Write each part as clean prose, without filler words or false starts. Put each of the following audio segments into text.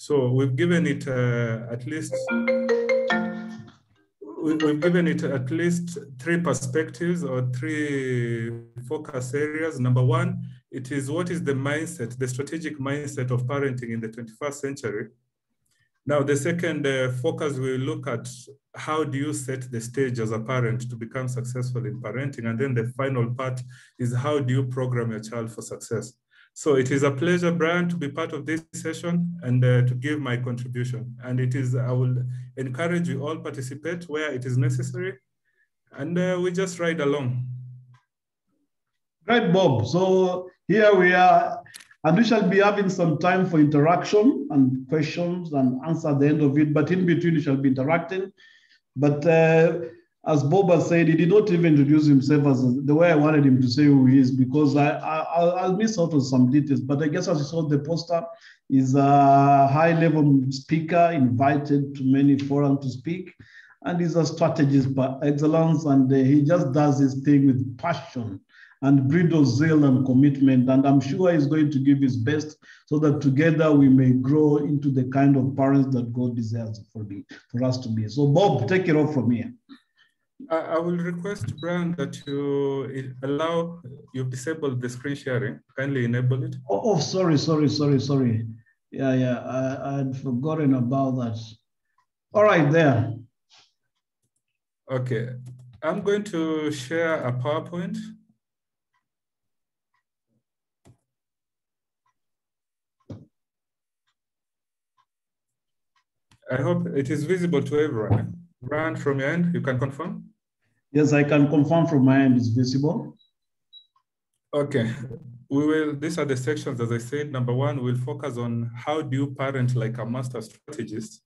So we've given it at least three perspectives or three focus areas. Number one, it is what is the mindset, the strategic mindset of parenting in the 21st century. Now, the second focus, we look at how do you set the stage as a parent to become successful in parenting? And then the final part is how do you program your child for success? So it is a pleasure, Brian, to be part of this session and to give my contribution. And I will encourage you all participate where it is necessary. And we just ride along. Great, Bob. So here we are, and we shall be having some time for interaction and questions and answer at the end of it. But in between, we shall be interacting. But as Bob has said, he did not even introduce himself as the way I wanted him to say who he is, because I'll miss out on some details. But I guess as you saw the poster, he's a high-level speaker, invited to many forums to speak, and he's a strategist by excellence, and he just does his thing with passion and bridal zeal and commitment. And I'm sure he's going to give his best so that together we may grow into the kind of parents that God deserves for us to be. So Bob, take it off from here. I will request, Brian, that you've disabled the screen sharing. Kindly enable it. Oh, sorry. Yeah, I had forgotten about that. All right, there. Okay, I'm going to share a PowerPoint. I hope it is visible to everyone. Brian, from your end, you can confirm? Yes, I can confirm from my end it's visible. Okay, these are the sections, as I said. Number one, we'll focus on how do you parent like a master strategist.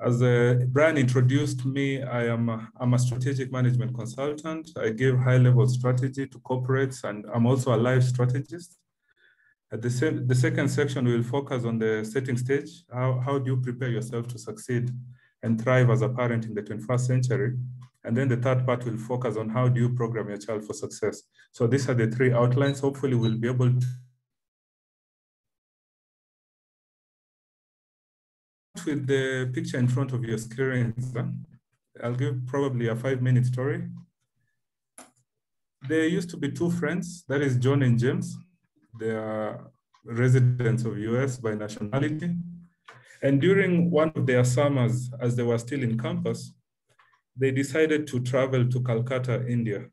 As Brian introduced me, I'm a strategic management consultant. I give high-level strategy to corporates, and I'm also a life strategist. At the second section, we will focus on the setting stage. How do you prepare yourself to succeed and thrive as a parent in the 21st century? And then the third part will focus on how do you program your child for success. So these are the three outlines. Hopefully we'll be able to with the picture in front of your screen. I'll give probably a 5-minute story. There used to be two friends, that is John and James. They are residents of US by nationality. And during one of their summers, as they were still in campus, they decided to travel to Calcutta, India.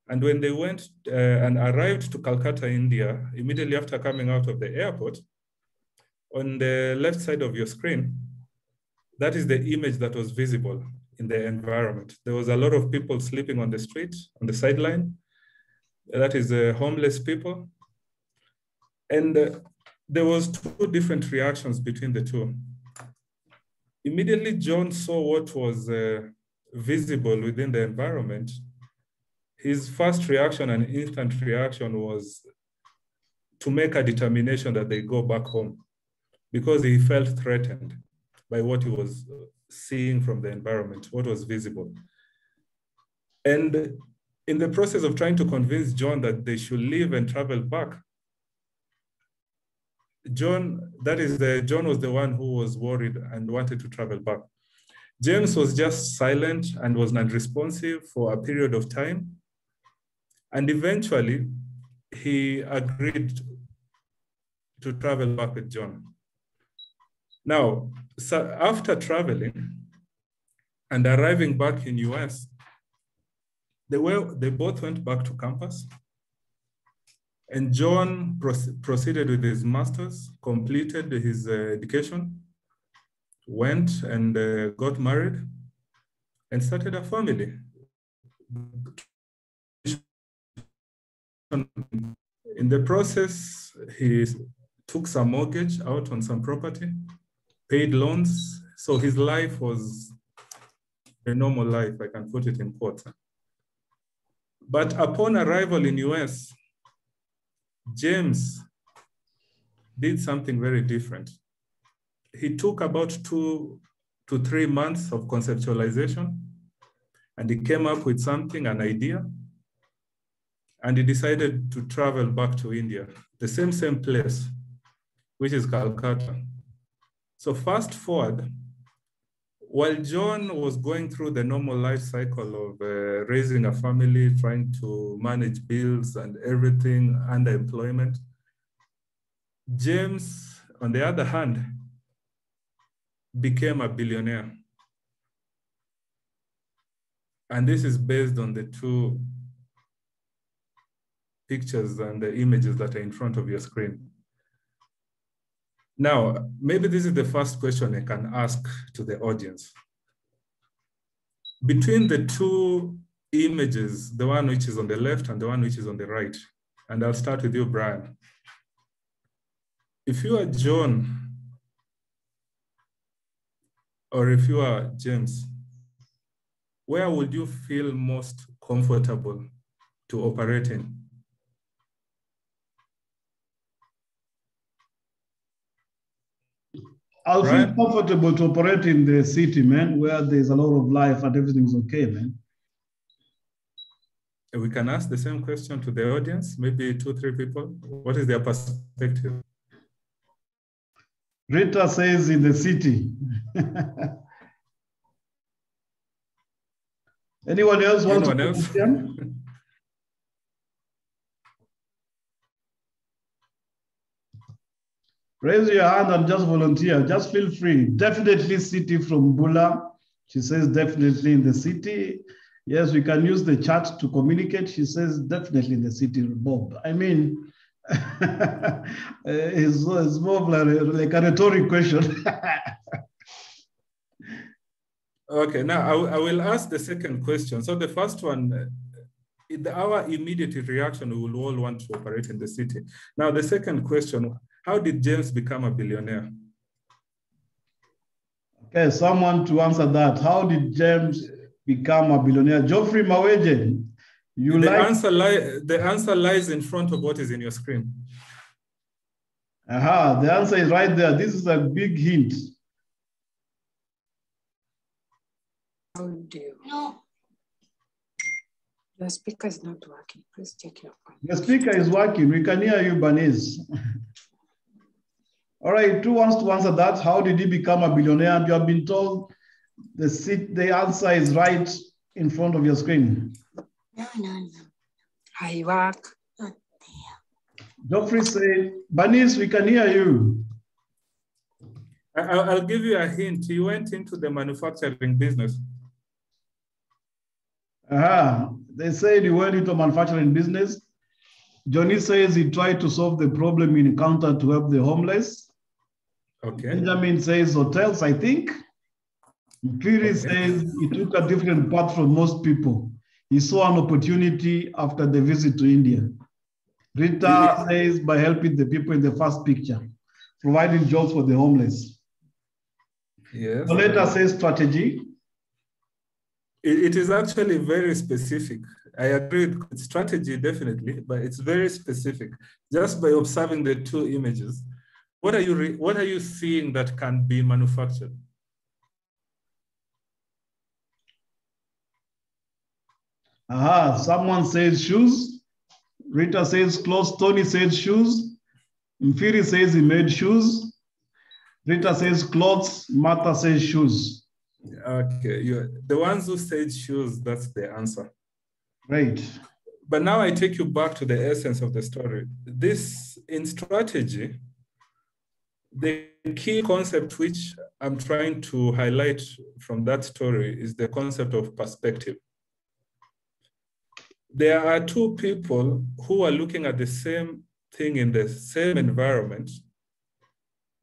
And when they went and arrived to Calcutta, India, immediately after coming out of the airport, on the left side of your screen, that is the image that was visible in the environment. There was a lot of people sleeping on the street, on the sideline. That is homeless people. And there was two different reactions between the two. Immediately, John saw what was visible within the environment. His first reaction and instant reaction was to make a determination that they go back home because he felt threatened by what he was seeing from the environment, what was visible. And in the process of trying to convince John that they should leave and travel back, John was the one who was worried and wanted to travel back. James was just silent and was non-responsive for a period of time. And eventually, he agreed to travel back with John. Now, so after traveling and arriving back in US, they both went back to campus. And John proceeded with his master's, completed his education, went and got married, and started a family. In the process, he took some mortgage out on some property, paid loans. So his life was a normal life, I can put it in quotes. But upon arrival in US, James did something very different. He took about 2 to 3 months of conceptualization, and he came up with something, an idea, and he decided to travel back to India, the same place, which is Calcutta. So fast forward, while John was going through the normal life cycle of raising a family, trying to manage bills and everything, underemployment, James, on the other hand, became a billionaire. And this is based on the two pictures and the images that are in front of your screen. Now, maybe this is the first question I can ask to the audience. Between the two images, the one which is on the left and the one which is on the right, and I'll start with you, Brian. If you are John, or if you are James, where would you feel most comfortable to operate in? I'll feel comfortable to operate in the city, man, where there's a lot of life and everything's okay, man. We can ask the same question to the audience, maybe 2-3 people. What is their perspective? Rita says in the city. Anyone else want to volunteer? Raise your hand and just volunteer. Just feel free. Definitely city from Bula. She says definitely in the city. Yes, we can use the chat to communicate. She says definitely in the city, Bob. I mean, it's more like a rhetoric question. Okay, now I will ask the second question. So the first one, our immediate reaction, we will all want to operate in the city. Now the second question, how did James become a billionaire? Okay, someone to answer that. How did James become a billionaire? Geoffrey Maweje, the answer lies in front of what is in your screen. Aha, the answer is right there. This is a big hint. How do you? No. The speaker is not working. Please check your phone. The speaker is working. We can hear you, Bernice. All right, who wants to answer that? How did he become a billionaire? And you have been told the answer is right in front of your screen. No. I work. Not there. Geoffrey said, Bernice, we can hear you. I'll give you a hint. He went into the manufacturing business. They said he went into manufacturing business. Johnny says he tried to solve the problem he encountered to help the homeless. Okay. Benjamin says hotels, I think. Mpiri says he took a different path from most people. He saw an opportunity after the visit to India. Rita says by helping the people in the first picture, providing jobs for the homeless. Yes. Oleta says strategy. It is actually very specific. I agree with strategy, definitely, but it's very specific. Just by observing the two images, what are you seeing that can be manufactured? Someone says shoes. Rita says clothes. Tony says shoes. Mfiri says he made shoes. Rita says clothes. Martha says shoes. Okay, the ones who said shoes, that's the answer. Right. But now I take you back to the essence of the story. This, in strategy, the key concept which I'm trying to highlight from that story is the concept of perspective. There are two people who are looking at the same thing in the same environment,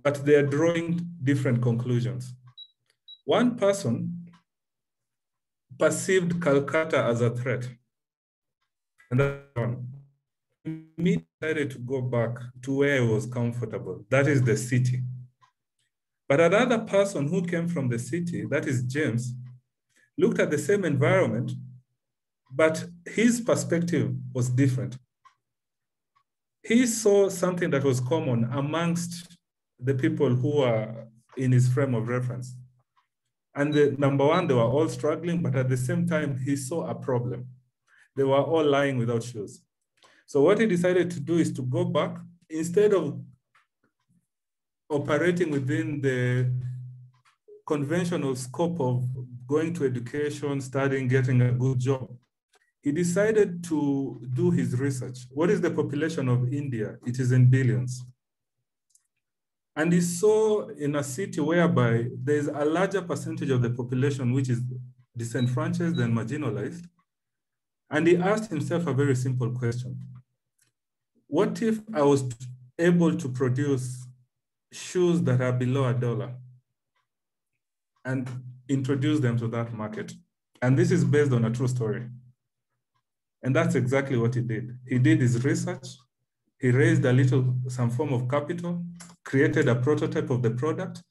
but they are drawing different conclusions. One person perceived Calcutta as a threat, and that one decided to go back to where he was comfortable, that is the city. But another person who came from the city, that is James, looked at the same environment, but his perspective was different. He saw something that was common amongst the people who are in his frame of reference. And number one, they were all struggling, but at the same time, he saw a problem. They were all lying without shoes. So what he decided to do is to go back, instead of operating within the conventional scope of going to education, studying, getting a good job, he decided to do his research. What is the population of India? It is in billions. And he saw in a city whereby there's a larger percentage of the population which is disenfranchised and marginalized. And he asked himself a very simple question. What if I was able to produce shoes that are below $1 and introduce them to that market? And this is based on a true story. And that's exactly what he did. He did his research. He raised some form of capital, created a prototype of the product,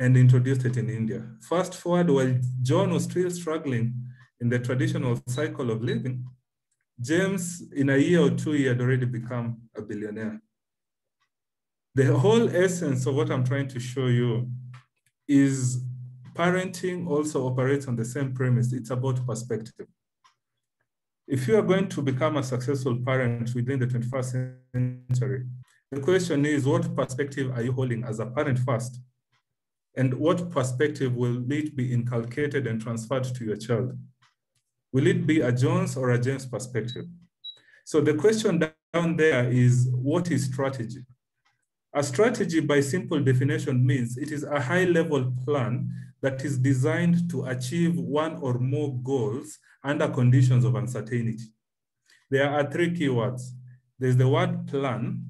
and introduced it in India. Fast forward, while John was still struggling in the traditional cycle of living, James, in a year or two, he had already become a billionaire. The whole essence of what I'm trying to show you is parenting also operates on the same premise. It's about perspective. If you are going to become a successful parent within the 21st century, the question is, what perspective are you holding as a parent first? And what perspective will it be inculcated and transferred to your child? Will it be a Jones or a James perspective? So the question down there is, what is strategy? A strategy, by simple definition, means it is a high-level plan that is designed to achieve one or more goals under conditions of uncertainty. There are three keywords. There's the word plan,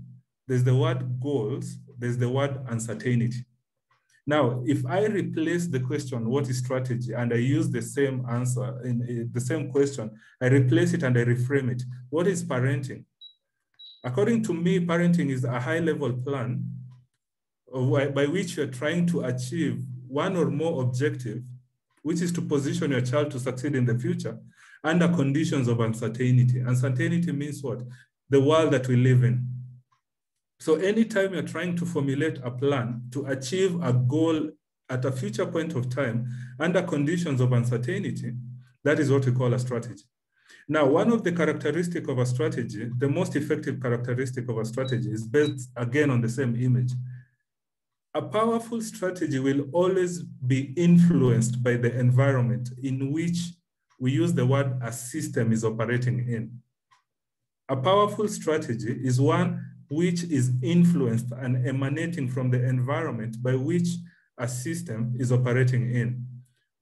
there's the word goals, there's the word uncertainty. Now, if I replace the question, what is strategy, and I use the same answer in the same question, I replace it and I reframe it. What is parenting? According to me, parenting is a high-level plan by which you're trying to achieve one or more objective, which is to position your child to succeed in the future under conditions of uncertainty. Uncertainty means what? The world that we live in. So anytime you're trying to formulate a plan to achieve a goal at a future point of time under conditions of uncertainty, that is what we call a strategy. Now, one of the characteristics of a strategy, the most effective characteristic of a strategy, is based again on the same image. A powerful strategy will always be influenced by the environment in which we use the word a system is operating in. A powerful strategy is one which is influenced and emanating from the environment by which a system is operating in.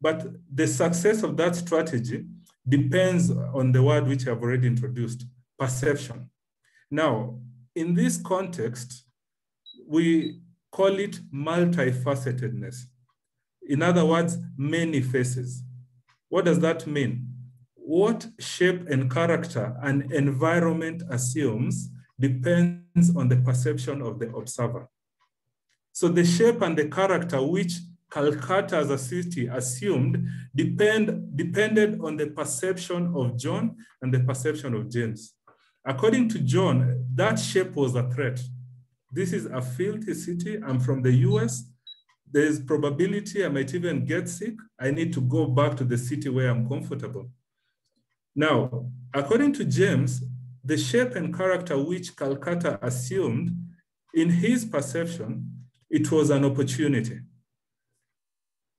But the success of that strategy depends on the word which I've already introduced, perception. Now, in this context, we call it multifacetedness. In other words, many faces. What does that mean? What shape and character an environment assumes depends on the perception of the observer. So the shape and the character which Calcutta as a city assumed depended on the perception of John and the perception of James. According to John, that shape was a threat. This is a filthy city. I'm from the US. There's probability I might even get sick. I need to go back to the city where I'm comfortable. Now, according to James, the shape and character which Calcutta assumed, in his perception, it was an opportunity.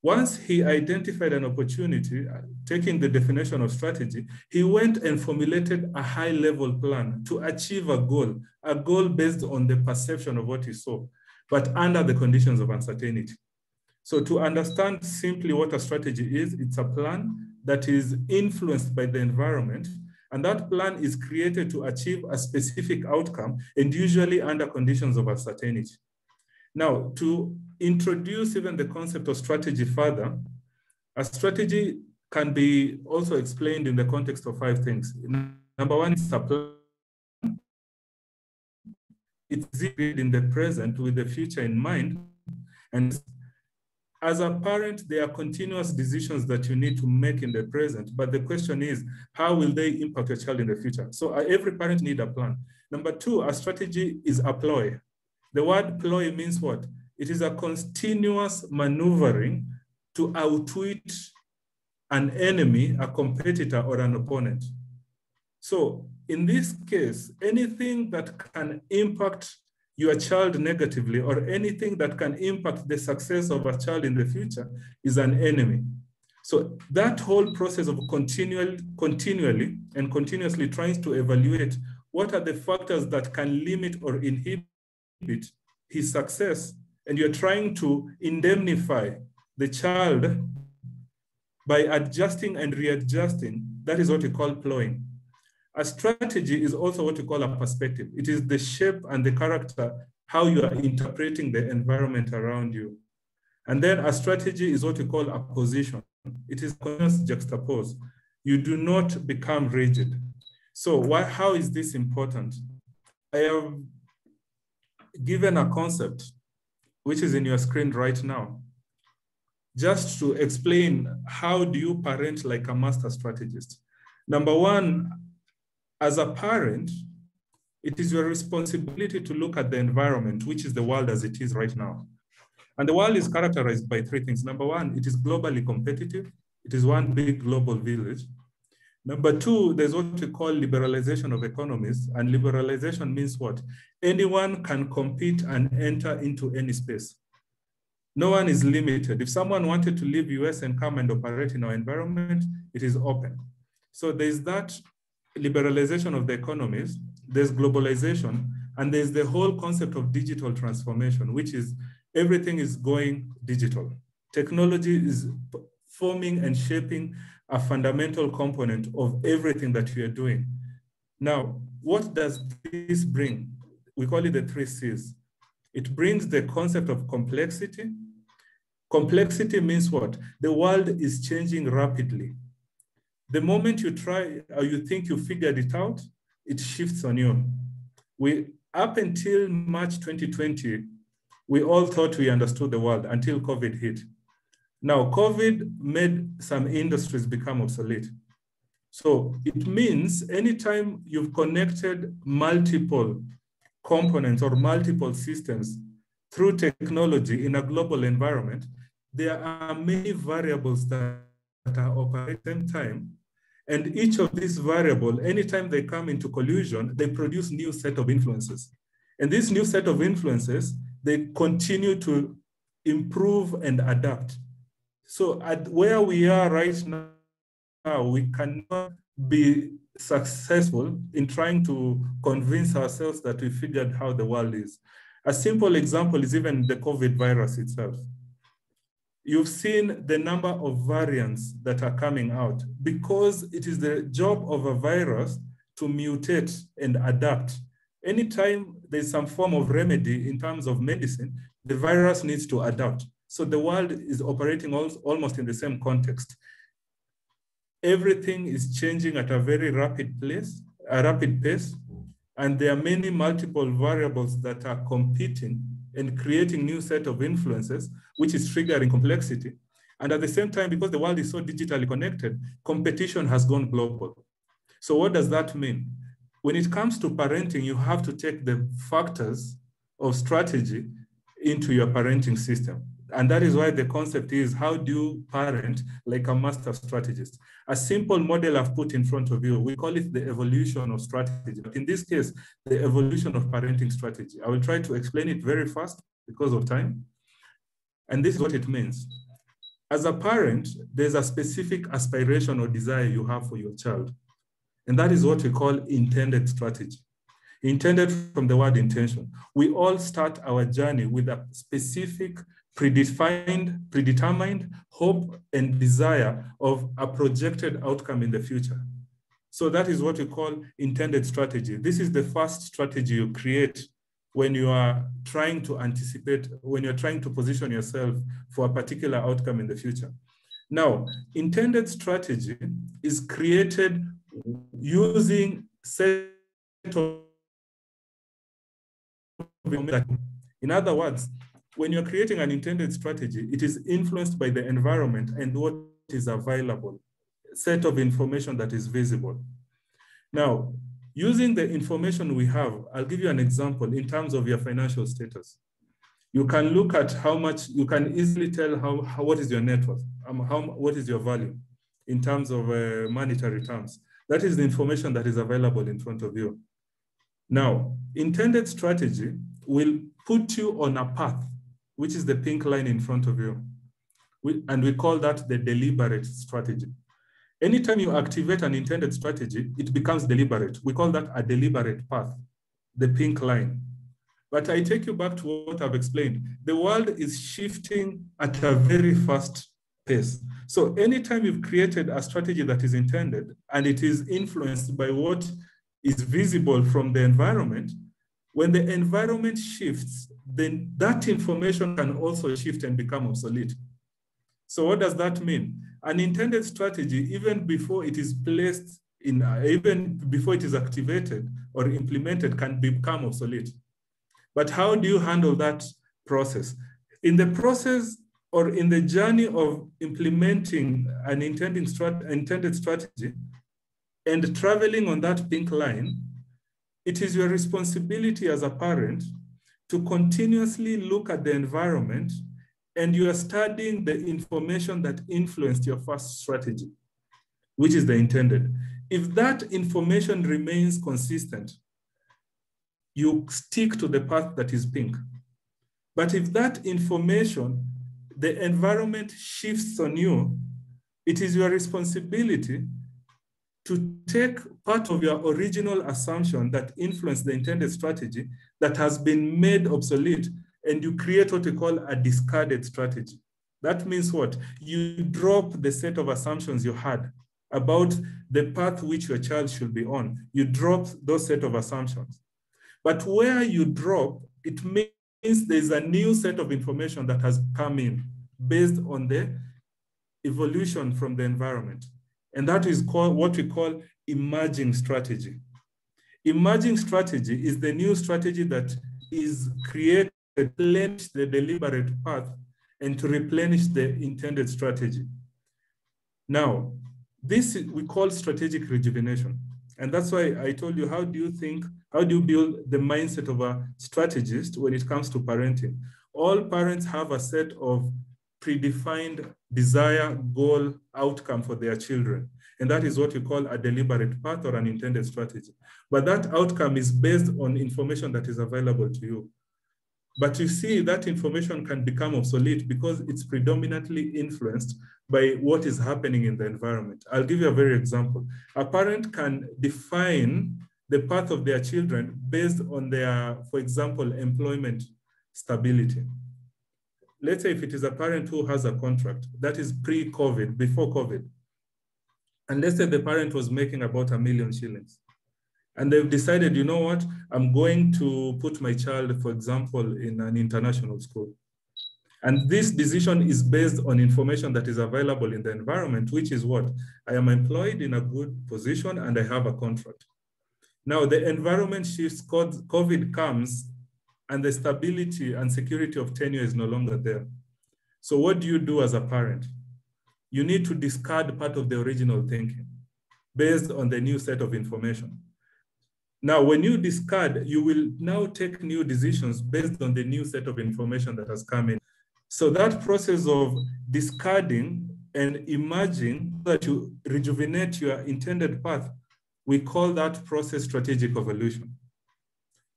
Once he identified an opportunity, taking the definition of strategy, he went and formulated a high-level plan to achieve a goal based on the perception of what he saw, but under the conditions of uncertainty. So to understand simply what a strategy is, it's a plan that is influenced by the environment, and that plan is created to achieve a specific outcome, and usually under conditions of uncertainty. Now, to introduce even the concept of strategy further, a strategy can be also explained in the context of 5 things. Number one is a plan. It's in the present with the future in mind. And as a parent, there are continuous decisions that you need to make in the present, but the question is, how will they impact your child in the future? So every parent needs a plan. Number 2, a strategy is a ploy. The word ploy means what? It is a continuous maneuvering to outwit an enemy, a competitor, or an opponent. So in this case, anything that can impact your child negatively or anything that can impact the success of a child in the future is an enemy. So that whole process of continually and continuously trying to evaluate what are the factors that can limit or inhibit his success, and you're trying to indemnify the child by adjusting and readjusting, that is what we call plowing. A strategy is also what we call a perspective. It is the shape and the character, how you are interpreting the environment around you. And then a strategy is what we call a position. It is continuous juxtapose. You do not become rigid. So how is this important? I have given a concept, which is in your screen right now, just to explain how do you parent like a master strategist. Number one, as a parent, it is your responsibility to look at the environment, which is the world as it is right now. And the world is characterized by three things. Number one, it is globally competitive. It is one big global village. Number two, there's what we call liberalization of economies. And liberalization means what? Anyone can compete and enter into any space. No one is limited. If someone wanted to leave US and come and operate in our environment, it is open. So there's that liberalization of the economies, there's globalization, and there's the whole concept of digital transformation, which is everything is going digital. Technology is forming and shaping a fundamental component of everything that we are doing. Now, what does this bring? We call it the 3 C's. It brings the concept of complexity. Complexity means what? The world is changing rapidly. The moment you try or you think you figured it out, it shifts on you. Up until March 2020, we all thought we understood the world until COVID hit. Now, COVID made some industries become obsolete. So it means anytime you've connected multiple components or multiple systems through technology in a global environment, there are many variables that are operating at the same time. And each of these variables, anytime they come into collusion, they produce new set of influences. And this new set of influences, they continue to improve and adapt. So at where we are right now, we cannot be successful in trying to convince ourselves that we figured how the world is. A simple example is even the COVID virus itself. You've seen the number of variants that are coming out because it is the job of a virus to mutate and adapt. Anytime there's some form of remedy in terms of medicine, the virus needs to adapt. So the world is operating almost in the same context. Everything is changing at a very rapid pace, and there are many multiple variables that are competing and creating new set of influences, which is triggering complexity. And at the same time, because the world is so digitally connected, competition has gone global. So what does that mean? When it comes to parenting, you have to take the factors of strategy into your parenting system. And that is why the concept is, how do you parent like a master strategist? A simple model I've put in front of you, we call it the evolution of strategy. But in this case, the evolution of parenting strategy. I will try to explain it very fast because of time. And this is what it means. As a parent, there's a specific aspiration or desire you have for your child. And that is what we call intended strategy. Intended from the word intention. We all start our journey with a specific predetermined hope and desire of a projected outcome in the future. So that is what we call intended strategy. This is the first strategy you create when you are trying to anticipate, when you're trying to position yourself for a particular outcome in the future. Now, intended strategy is created using set of, in other words, when you're creating an intended strategy, it is influenced by the environment and what is available, set of information that is visible. Now, using the information we have, I'll give you an example in terms of your financial status. You can look at how much, you can easily tell what is your net worth, what is your value in terms of monetary terms. That is the information that is available in front of you. Now, intended strategy, will put you on a path, which is the pink line in front of you. And we call that the deliberate strategy. Anytime you activate an intended strategy, it becomes deliberate. We call that a deliberate path, the pink line. But I take you back to what I've explained. The world is shifting at a very fast pace. So anytime you've created a strategy that is intended and it is influenced by what is visible from the environment, when the environment shifts, then that information can also shift and become obsolete. So what does that mean? An intended strategy, even before it is placed in, even before it is activated or implemented, can become obsolete. But how do you handle that process? In the process or in the journey of implementing an intended strategy and traveling on that pink line, it is your responsibility as a parent to continuously look at the environment, and you are studying the information that influenced your first strategy, which is the intended. If that information remains consistent, you stick to the path that is pink. But if that information, the environment shifts on you, it is your responsibility to take part of your original assumption that influenced the intended strategy that has been made obsolete, and you create what we call a discarded strategy. That means what? You drop the set of assumptions you had about the path which your child should be on. You drop those set of assumptions. But where you drop, it means there's a new set of information that has come in based on the evolution from the environment. And that is called what we call emerging strategy. Emerging strategy is the new strategy that is created to replenish the deliberate path and to replenish the intended strategy. Now, this we call strategic rejuvenation. And that's why I told you, how do you build the mindset of a strategist when it comes to parenting? All parents have a set of predefined desire, goal, outcome for their children. And that is what we call a deliberate path or an intended strategy. But that outcome is based on information that is available to you. But you see, that information can become obsolete because it's predominantly influenced by what is happening in the environment. I'll give you a very example. A parent can define the path of their children based on their, for example, employment stability. Let's say if it is a parent who has a contract, that is pre-COVID, before COVID. And let's say the parent was making about £1 million shillings. And they've decided, you know what, I'm going to put my child, for example, in an international school. And this decision is based on information that is available in the environment, which is what? I am employed in a good position and I have a contract. Now the environment shifts, COVID comes, and the stability and security of tenure is no longer there. So what do you do as a parent? You need to discard part of the original thinking based on the new set of information. Now, when you discard, you will now take new decisions based on the new set of information that has come in. So that process of discarding and emerging so that you rejuvenate your intended path, we call that process strategic evolution.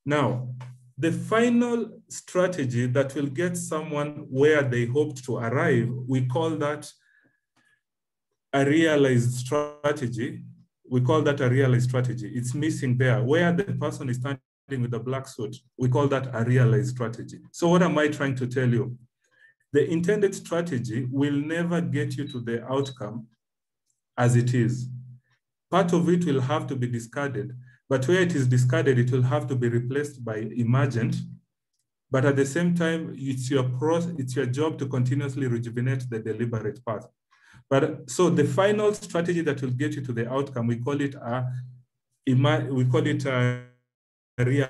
Now, the final strategy that will get someone where they hoped to arrive, we call that a realized strategy. We call that a realized strategy. It's missing there. Where the person is standing with the black suit, we call that a realized strategy. So what am I trying to tell you? The intended strategy will never get you to the outcome as it is. Part of it will have to be discarded, but where it is discarded, it will have to be replaced by emergent. But at the same time, it's your job to continuously rejuvenate the deliberate path. But so the final strategy that will get you to the outcome, we call it a real.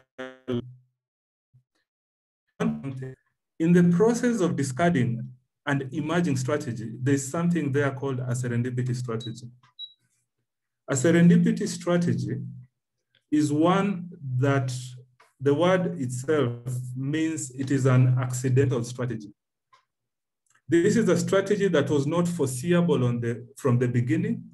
In the process of discarding and emerging strategy, there's something there called a serendipity strategy. A serendipity strategy is one that the word itself means it is an accidental strategy. This is a strategy that was not foreseeable from the beginning.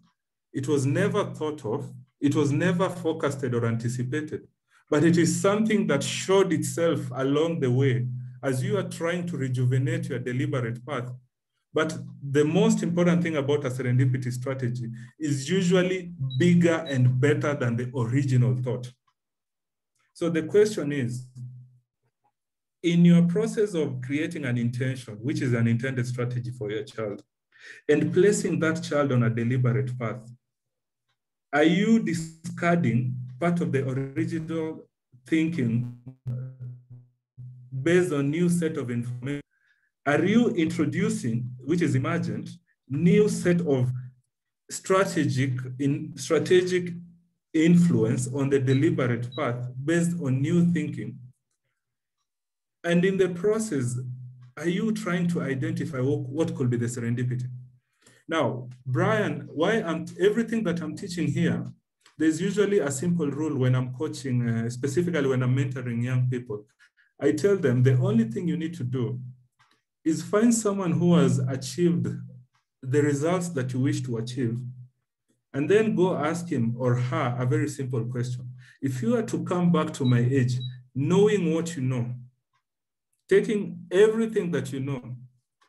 It was never thought of. It was never forecasted or anticipated. but it is something that showed itself along the way as you are trying to rejuvenate your deliberate path. But the most important thing about a serendipity strategy is usually bigger and better than the original thought. So the question is, in your process of creating an intention, which is an intended strategy for your child, and placing that child on a deliberate path, are you discarding part of the original thinking based on new set of information? Are you introducing, which is emergent, new set of strategic influence on the deliberate path based on new thinking? And in the process, are you trying to identify what could be the serendipity? Now, Brian, everything that I'm teaching here, there's usually a simple rule when I'm coaching, specifically when I'm mentoring young people. I tell them the only thing you need to do is find someone who has achieved the results that you wish to achieve, and then go ask him or her a very simple question. If you are to come back to my age, knowing what you know, taking everything that you know,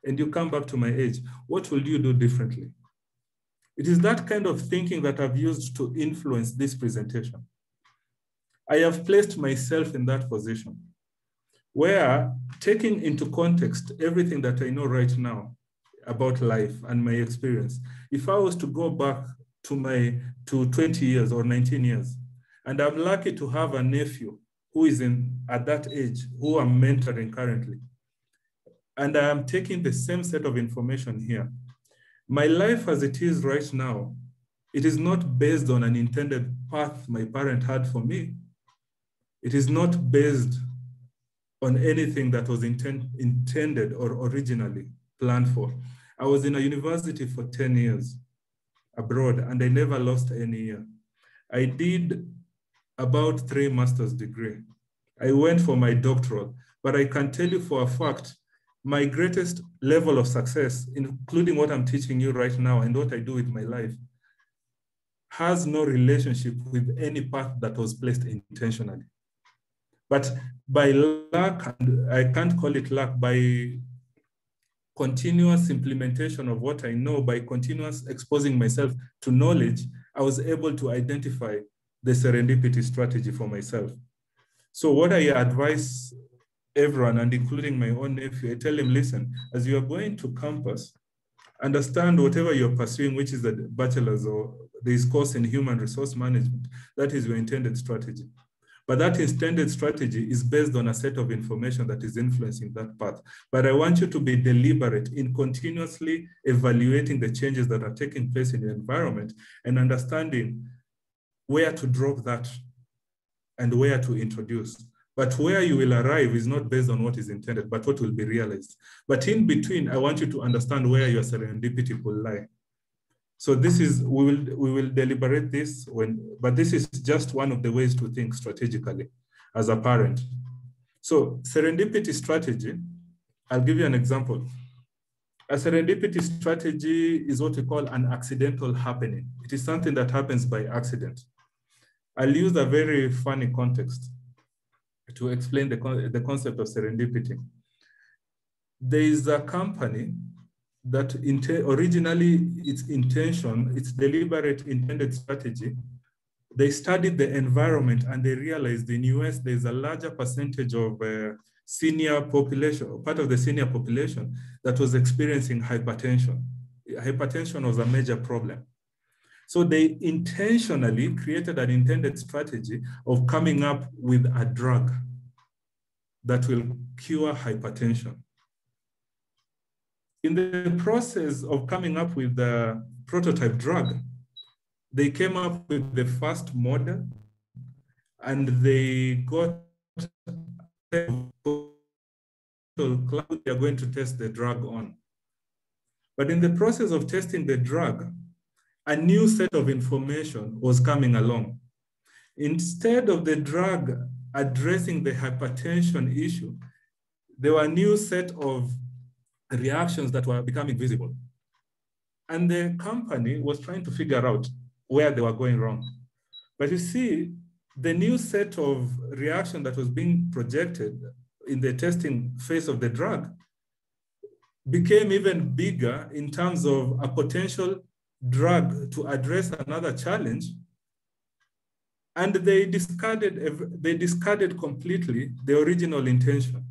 and you come back to my age, what will you do differently? It is that kind of thinking that I've used to influence this presentation. I have placed myself in that position where, taking into context everything that I know right now about life and my experience, if I was to go back to 20 years or 19 years, and I'm lucky to have a nephew who is at that age, who I'm mentoring currently, and I am taking the same set of information here, my life as it is right now, it is not based on an intended path my parent had for me. It is not based on anything that was intended or originally planned for. I was in a university for 10 years abroad, and I never lost any year. I did about 3 master's degrees. I went for my doctoral, but I can tell you for a fact, my greatest level of success, including what I'm teaching you right now and what I do with my life, has no relationship with any path that was placed intentionally. But by luck, and I can't call it luck, by continuous implementation of what I know, by continuous exposing myself to knowledge, I was able to identify the serendipity strategy for myself. So what I advise everyone, and including my own nephew, I tell him, listen, as you are going to campus, understand whatever you're pursuing, which is the bachelor's or this course in human resource management, that is your intended strategy. But that intended strategy is based on a set of information that is influencing that path. But I want you to be deliberate in continuously evaluating the changes that are taking place in your environment and understanding where to drop that and where to introduce. But where you will arrive is not based on what is intended, but what will be realized. But in between, I want you to understand where your serendipity will lie. So this is, we will deliberate this but this is just one of the ways to think strategically as a parent. So serendipity strategy, I'll give you an example. A serendipity strategy is what we call an accidental happening. It is something that happens by accident. I'll use a very funny context to explain the concept of serendipity. There is a company that originally its deliberate intended strategy, they studied the environment and they realized in US there's a larger percentage of senior population, part of the senior population that was experiencing hypertension. Hypertension was a major problem. So they intentionally created an intended strategy of coming up with a drug that will cure hypertension. In the process of coming up with the prototype drug, they came up with the first model and they got cloud they are going to test the drug on. But in the process of testing the drug, a new set of information was coming along. Instead of the drug addressing the hypertension issue, there were a new set of reactions that were becoming visible. And the company was trying to figure out where they were going wrong. But you see, the new set of reaction that was being projected in the testing phase of the drug became even bigger in terms of a potential drug to address another challenge. And they discarded completely the original intention.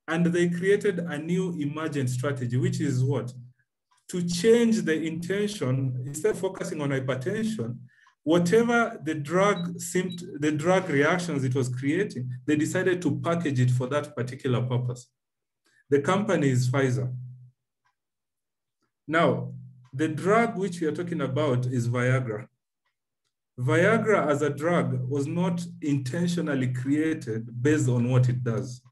And they created a new emergent strategy, which is what? To change the intention, instead of focusing on hypertension, whatever the drug reactions it was creating, they decided to package it for that particular purpose. The company is Pfizer. Now, the drug which we are talking about is Viagra. Viagra as a drug was not intentionally created based on what it does.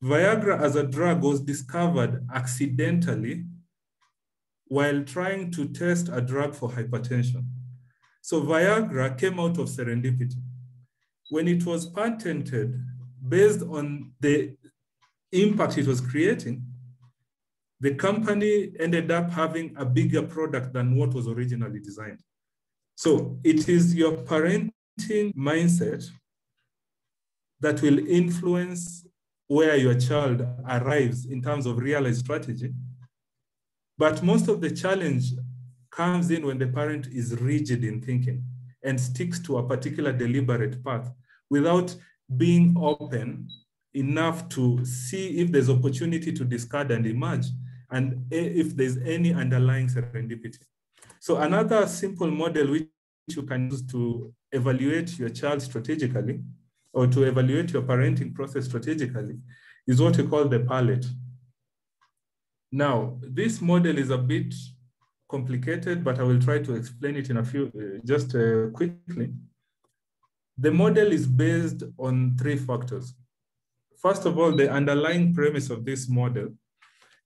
Viagra as a drug was discovered accidentally while trying to test a drug for hypertension. So Viagra came out of serendipity. When it was patented based on the impact it was creating, the company ended up having a bigger product than what was originally designed. So it is your parenting mindset that will influence where your child arrives in terms of realized strategy. But most of the challenge comes in when the parent is rigid in thinking and sticks to a particular deliberate path without being open enough to see if there's opportunity to discard and emerge, and if there's any underlying serendipity. So another simple model which you can use to evaluate your child strategically or to evaluate your parenting process strategically is what we call the palette. Now, this model is a bit complicated, but I will try to explain it in a few, quickly. The model is based on 3 factors. First of all, the underlying premise of this model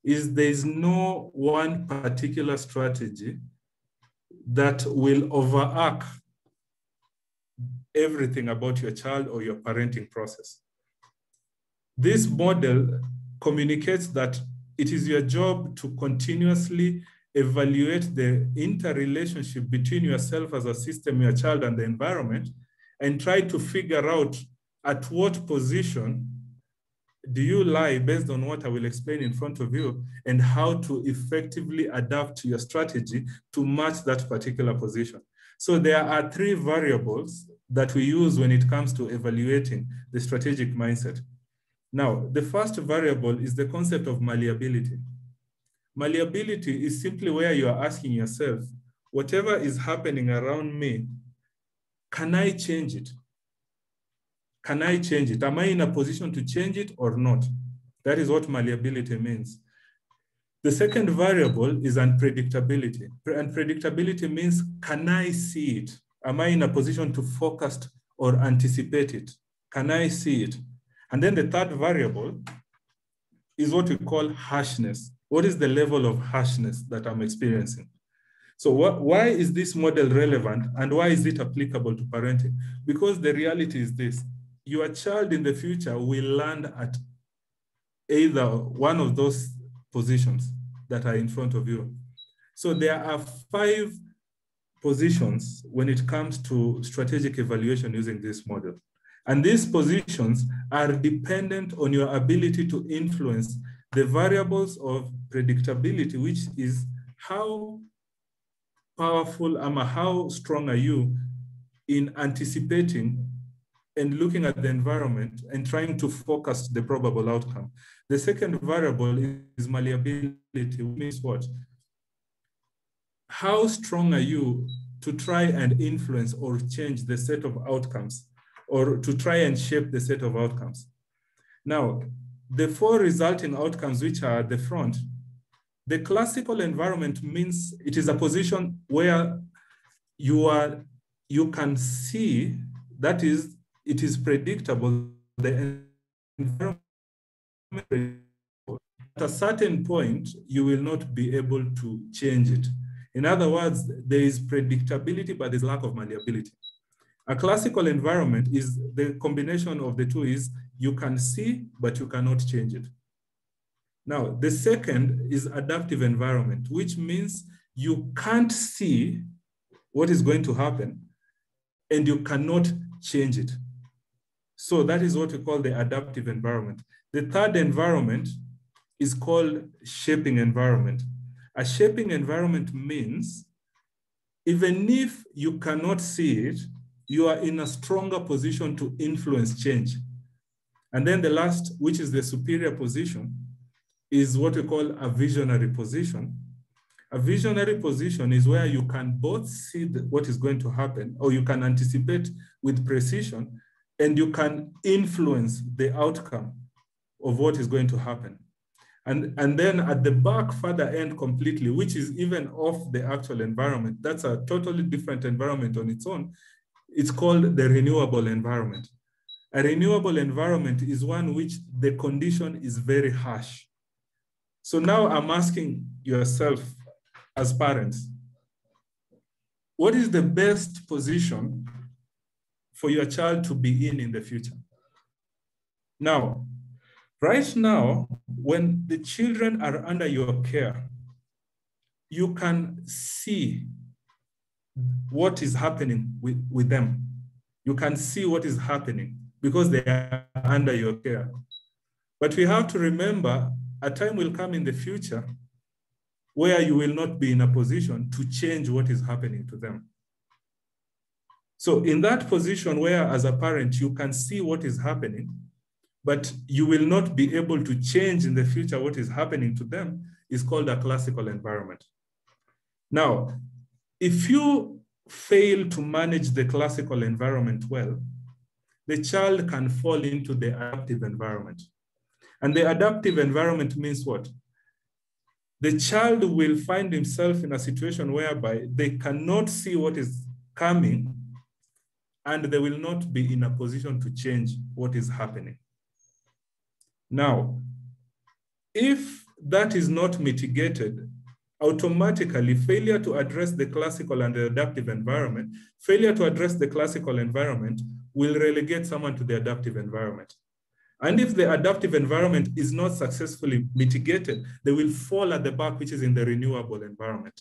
is there is no one particular strategy that will overarch everything about your child or your parenting process. This model communicates that it is your job to continuously evaluate the interrelationship between yourself as a system, your child, and the environment, and try to figure out at what position do you lie based on what I will explain in front of you, and how to effectively adapt your strategy to match that particular position. So there are 3 variables that we use when it comes to evaluating the strategic mindset. Now, the first variable is the concept of malleability. Malleability is simply where you are asking yourself, whatever is happening around me, can I change it? Can I change it? Am I in a position to change it or not? That is what malleability means. The second variable is unpredictability. Unpredictability means, can I see it? Am I in a position to focus or anticipate it? Can I see it? And then the third variable is what we call harshness. What is the level of harshness that I'm experiencing? So why is this model relevant, and why is it applicable to parenting? Because the reality is this: your child in the future will land at either one of those positions that are in front of you. So there are 5 positions when it comes to strategic evaluation using this model. And these positions are dependent on your ability to influence the variables of predictability, which is how powerful, how strong are you in anticipating and looking at the environment and trying to focus the probable outcome. The second variable is malleability, which means what? How strong are you to try and influence or change the set of outcomes, or to try and shape the set of outcomes? Now, the 4 resulting outcomes which are at the front, the classical environment means it is a position where you can see, that is, it is predictable, the environment, at a certain point, you will not be able to change it. In other words, there is predictability, but there's lack of malleability. A classical environment is the combination of the 2, is you can see, but you cannot change it. Now, the second is adaptive environment, which means you can't see what is going to happen, and you cannot change it. So that is what we call the adaptive environment. The third environment is called shaping environment. A shaping environment means even if you cannot see it, you are in a stronger position to influence change. And then the last, which is the superior position, is what we call a visionary position. A visionary position is where you can both see what is going to happen, or you can anticipate with precision, and you can influence the outcome of what is going to happen. And then at the back further end completely, which is even off the actual environment, that's a totally different environment on its own. It's called the renewable environment. A renewable environment is one which the condition is very harsh. So now I'm asking yourself as parents, what is the best position for your child to be in the future? Now, right now, when the children are under your care, you can see what is happening with them. You can see what is happening because they are under your care. But we have to remember a time will come in the future where you will not be in a position to change what is happening to them. So in that position where as a parent, you can see what is happening, but you will not be able to change in the future what is happening to them, is called a classical environment. Now, if you fail to manage the classical environment well, the child can fall into the adaptive environment. And the adaptive environment means what? The child will find himself in a situation whereby they cannot see what is coming, and they will not be in a position to change what is happening. Now, if that is not mitigated, automatically failure to address the classical and the adaptive environment, failure to address the classical environment will relegate someone to the adaptive environment. And if the adaptive environment is not successfully mitigated, they will fall at the back, which is in the renewable environment.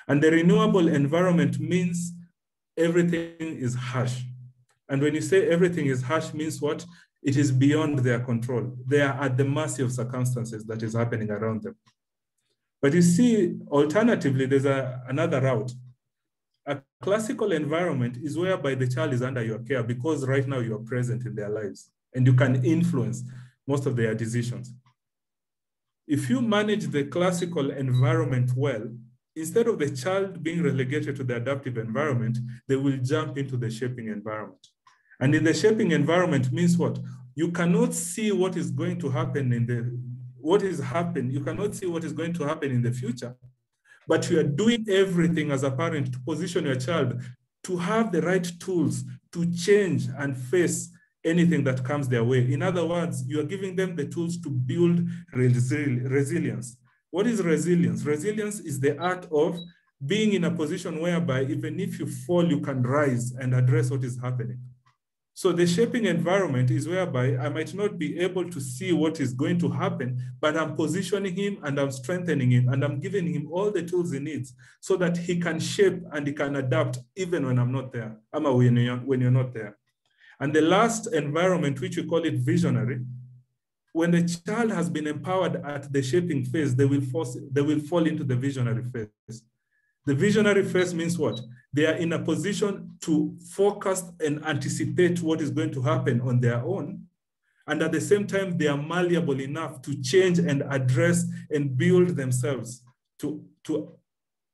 And the renewable environment means everything is harsh. And when you say everything is harsh, means what? It is beyond their control. They are at the mercy of circumstances that is happening around them. But you see, alternatively, there's another route. A classical environment is whereby the child is under your care because right now you're present in their lives and you can influence most of their decisions. If you manage the classical environment well, instead of the child being relegated to the adaptive environment, they will jump into the shaping environment. And in the shaping environment means what? You cannot see what is going to happen you cannot see what is going to happen in the future, but you are doing everything as a parent to position your child to have the right tools to change and face anything that comes their way. In other words, you are giving them the tools to build resilience. What is resilience? Resilience is the art of being in a position whereby even if you fall, you can rise and address what is happening. So the shaping environment is whereby I might not be able to see what is going to happen, but I'm positioning him and I'm strengthening him and I'm giving him all the tools he needs so that he can shape and he can adapt even when I'm not there, when you're not there. And the last environment, which we call it visionary, when the child has been empowered at the shaping phase, they will fall into the visionary phase. The visionary phase means what? They are in a position to focus and anticipate what is going to happen on their own. And at the same time, they are malleable enough to change and address and build themselves to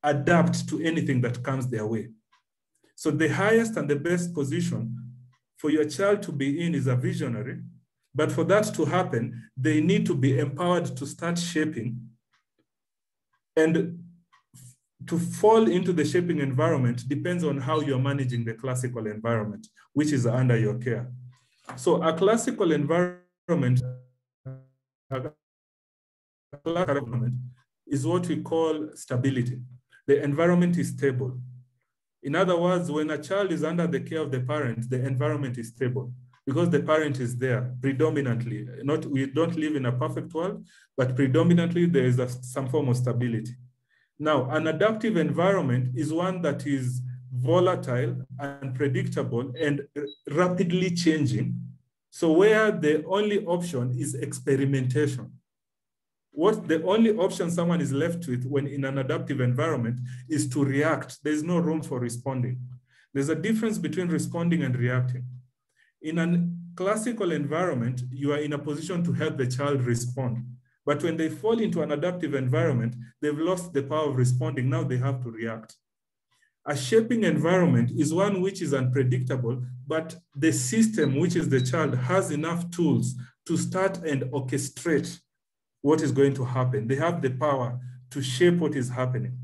adapt to anything that comes their way. So the highest and the best position for your child to be in is a visionary. But for that to happen, they need to be empowered to start shaping. And to fall into the shaping environment depends on how you're managing the classical environment, which is under your care. So a classical environment is what we call stability. The environment is stable. In other words, when a child is under the care of the parent, the environment is stable because the parent is there predominantly. We don't live in a perfect world, but predominantly there is some form of stability. Now, an adaptive environment is one that is volatile, unpredictable, and rapidly changing. So where the only option is experimentation. What the only option someone is left with when in an adaptive environment is to react. There's no room for responding. There's a difference between responding and reacting. In a classical environment, you are in a position to help the child respond. But when they fall into an adaptive environment, they've lost the power of responding. Now they have to react. A shaping environment is one which is unpredictable, but the system, which is the child, has enough tools to start and orchestrate what is going to happen. They have the power to shape what is happening.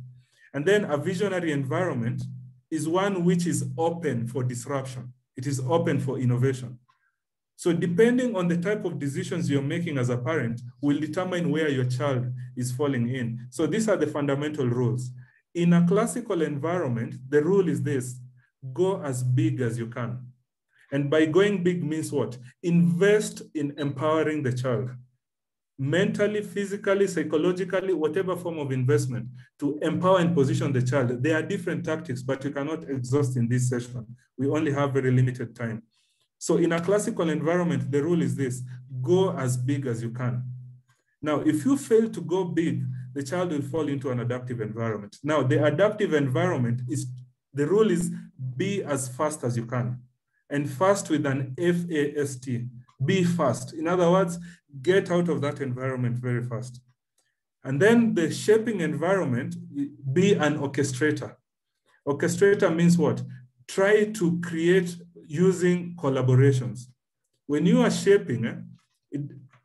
And then a visionary environment is one which is open for disruption. It is open for innovation. So depending on the type of decisions you're making as a parent will determine where your child is falling in. So these are the fundamental rules. In a classical environment, the rule is this: go as big as you can. And by going big means what? Invest in empowering the child. Mentally, physically, psychologically, whatever form of investment to empower and position the child. There are different tactics, but you cannot exhaust in this session. We only have very limited time. So in a classical environment, the rule is this: go as big as you can. Now, if you fail to go big, the child will fall into an adaptive environment. Now, the adaptive environment is, the rule is be as fast as you can. And fast with an F-A-S-T, be fast. In other words, get out of that environment very fast. And then the shaping environment, be an orchestrator. Orchestrator means what? Try to create using collaborations. When you are shaping,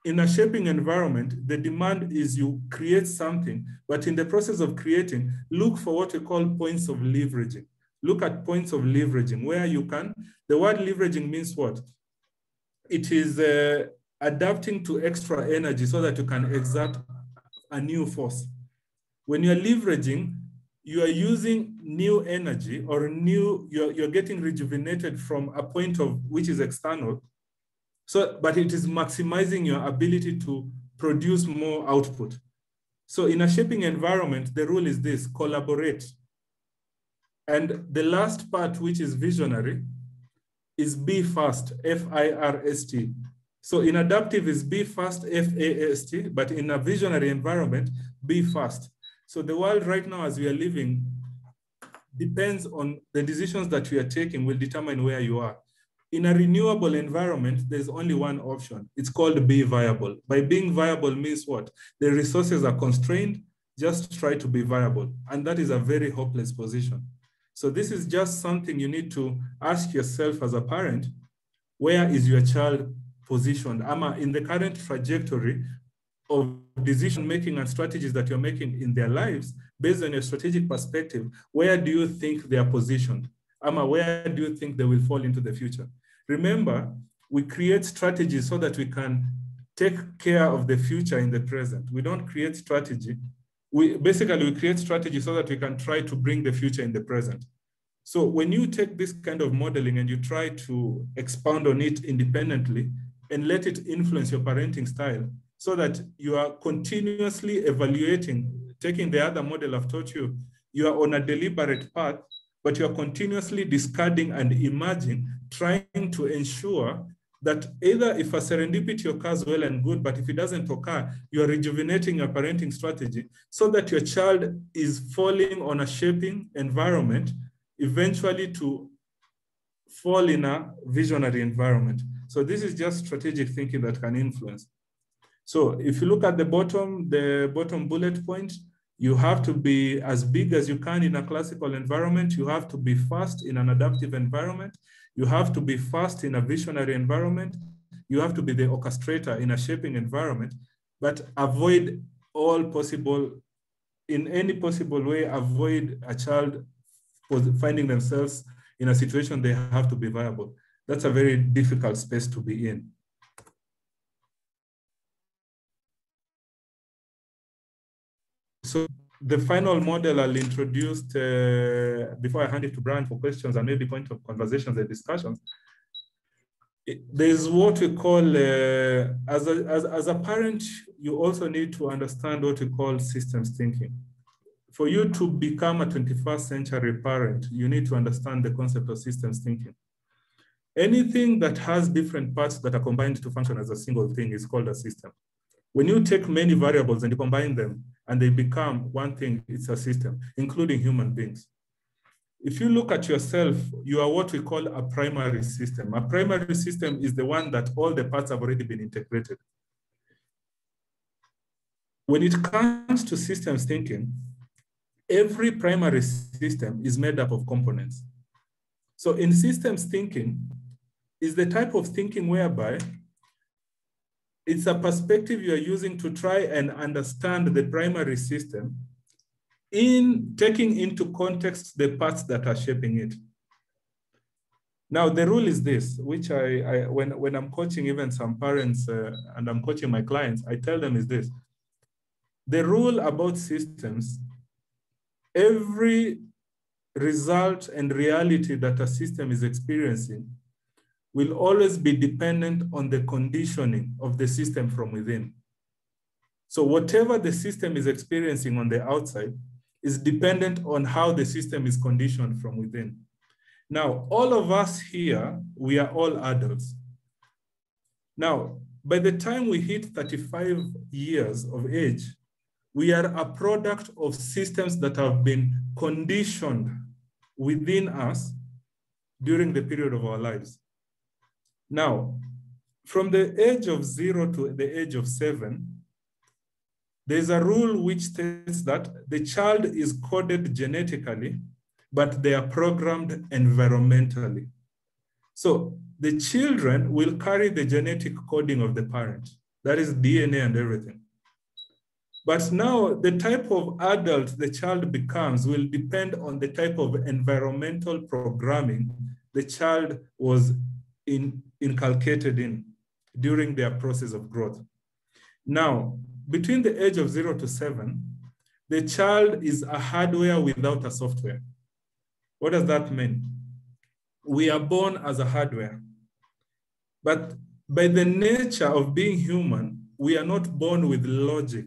in a shaping environment, the demand is you create something, but in the process of creating, look for what we call points of leveraging. Look at points of leveraging where you can. The word leveraging means what? It is adapting to extra energy so that you can exert a new force. When you're leveraging, you are using new energy or you're getting rejuvenated from a point of which is external. So, but it is maximizing your ability to produce more output. So in a shaping environment, the rule is this: collaborate. And the last part, which is visionary, is be fast, F-I-R-S-T. So in adaptive is be fast, F-A-S-T, but in a visionary environment, be fast. So the world right now as we are living depends on the decisions that we are taking will determine where you are. In a renewable environment, there's only one option. It's called be viable. By being viable means what? The resources are constrained, just try to be viable. And that is a very hopeless position. So this is just something you need to ask yourself as a parent: where is your child positioned? In the current trajectory of decision-making and strategies that you're making in their lives, based on your strategic perspective, where do you think they are positioned? Where do you think they will fall into the future? Remember, we create strategies so that we can take care of the future in the present. We don't create strategy. We create strategy so that we can try to bring the future in the present. So when you take this kind of modeling and you try to expound on it independently and let it influence your parenting style so that you are continuously evaluating, taking the other model I've taught you, you are on a deliberate path, but you are continuously discarding and emerging, trying to ensure that either if a serendipity occurs, well and good, but if it doesn't occur, you are rejuvenating your parenting strategy so that your child is falling on a shaping environment, eventually to fall in a visionary environment. So this is just strategic thinking that can influence. So if you look at the bottom bullet point, you have to be as big as you can in a classical environment. You have to be fast in an adaptive environment. You have to be fast in a visionary environment. You have to be the orchestrator in a shaping environment, but avoid all possible, in any possible way, avoid a child finding themselves in a situation they have to be viable. That's a very difficult space to be in. So the final model I'll introduce before I hand it to Brian for questions and maybe point of conversations and discussions. There's what we call, as a parent, you also need to understand what we call systems thinking. for you to become a 21st century parent, you need to understand the concept of systems thinking. Anything that has different parts that are combined to function as a single thing is called a system. When you take many variables and you combine them and they become one thing, it's a system, including human beings. If you look at yourself, you are what we call a primary system. A primary system is the one that all the parts have already been integrated. When it comes to systems thinking, every primary system is made up of components. So in systems thinking is the type of thinking whereby it's a perspective you are using to try and understand the primary system in taking into context the parts that are shaping it. Now, the rule is this, which when I'm coaching even some parents and I'm coaching my clients, I tell them is this. The rule about systems, every result and reality that a system is experiencing will always be dependent on the conditioning of the system from within. So whatever the system is experiencing on the outside is dependent on how the system is conditioned from within. Now, all of us here, we are all adults. Now, by the time we hit 35 years of age, we are a product of systems that have been conditioned within us during the period of our lives. Now, from the age of 0 to the age of 7, there's a rule which states that the child is coded genetically, but they are programmed environmentally. So the children will carry the genetic coding of the parent. That is DNA and everything. But now the type of adult the child becomes will depend on the type of environmental programming the child was inculcated in during their process of growth. Now, between the age of 0 to 7, the child is a hardware without a software. What does that mean? We are born as a hardware, but by the nature of being human, we are not born with logic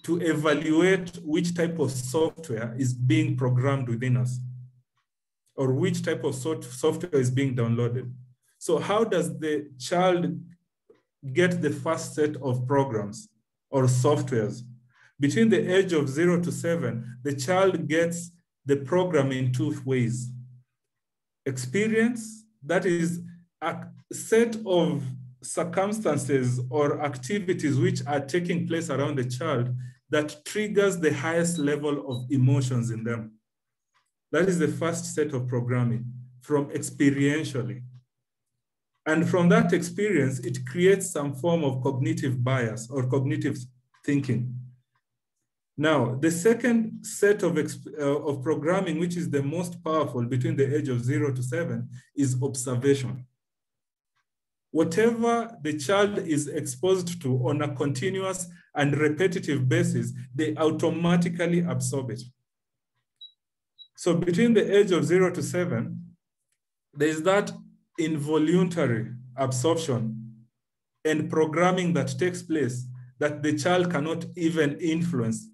to evaluate which type of software is being programmed within us or which type of software is being downloaded. So how does the child get the first set of programs or softwares? Between the age of 0 to 7, the child gets the program in 2 ways. Experience, that is a set of circumstances or activities which are taking place around the child that triggers the highest level of emotions in them. That is the first set of programming from experientially. And from that experience, it creates some form of cognitive bias or cognitive thinking. Now, the second set of programming, which is the most powerful between the age of 0 to 7, is observation. Whatever the child is exposed to on a continuous and repetitive basis, they automatically absorb it. So between the age of 0 to 7, there is that involuntary absorption and programming that takes place that the child cannot even influence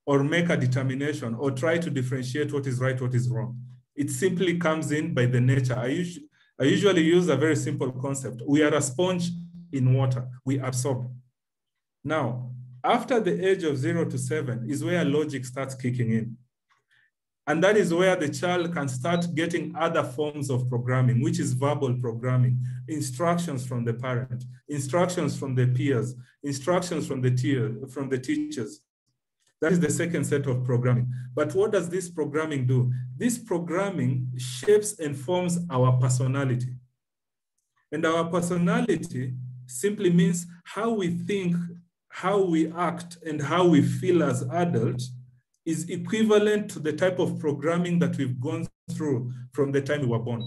or make a determination or try to differentiate what is right, what is wrong. It simply comes in by the nature. I usually use a very simple concept. We are a sponge in water, we absorb. Now, after the age of 0 to 7 is where logic starts kicking in. And that is where the child can start getting other forms of programming, which is verbal programming, instructions from the parent, instructions from the peers, instructions from the teachers. That is the second set of programming. But what does this programming do? This programming shapes and forms our personality. And our personality simply means how we think, how we act, and how we feel as adults is equivalent to the type of programming that we've gone through from the time we were born.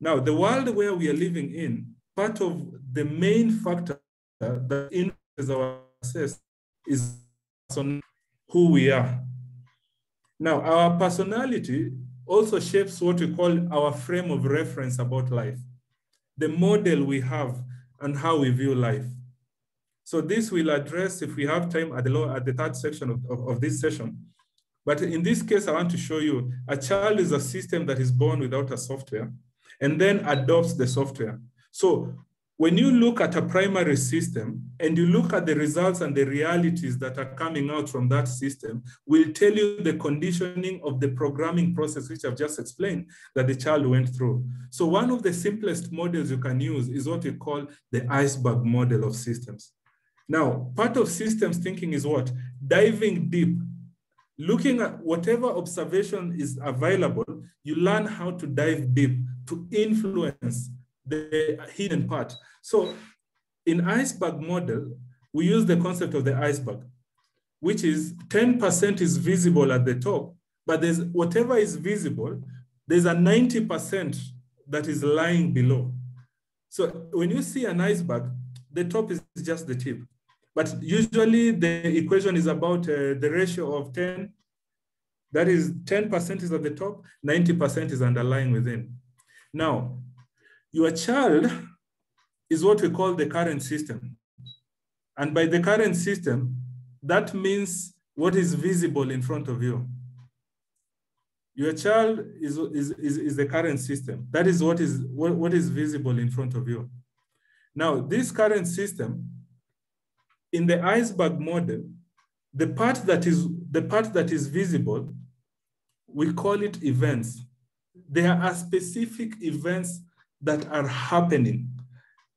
Now, the world where we are living in, part of the main factor that influences our success is who we are. Now, our personality also shapes what we call our frame of reference about life, the model we have and how we view life. So this will address, if we have time, at the third section of this session. But in this case, I want to show you a child is a system that is born without a software and then adopts the software. So when you look at a primary system and you look at the results and the realities that are coming out from that system, will tell you the conditioning of the programming process, which I've just explained, that the child went through. So one of the simplest models you can use is what we call the Iceberg model of systems. Now, part of systems thinking is what? Diving deep. Looking at whatever observation is available, you learn how to dive deep to influence the hidden part. So in Iceberg model, we use the concept of the iceberg, which is 10% is visible at the top, but there's whatever is visible, there's a 90% that is lying below. So when you see an iceberg, the top is just the tip. But usually the equation is about the ratio of 10. That is 10% is at the top, 90% is underlying within. Now, your child is what we call the current system. And by the current system, that means what is visible in front of you. Your child is the current system. That is what is visible in front of you. Now, this current system, in the iceberg model, the part that is visible, we call it events. There are specific events that are happening.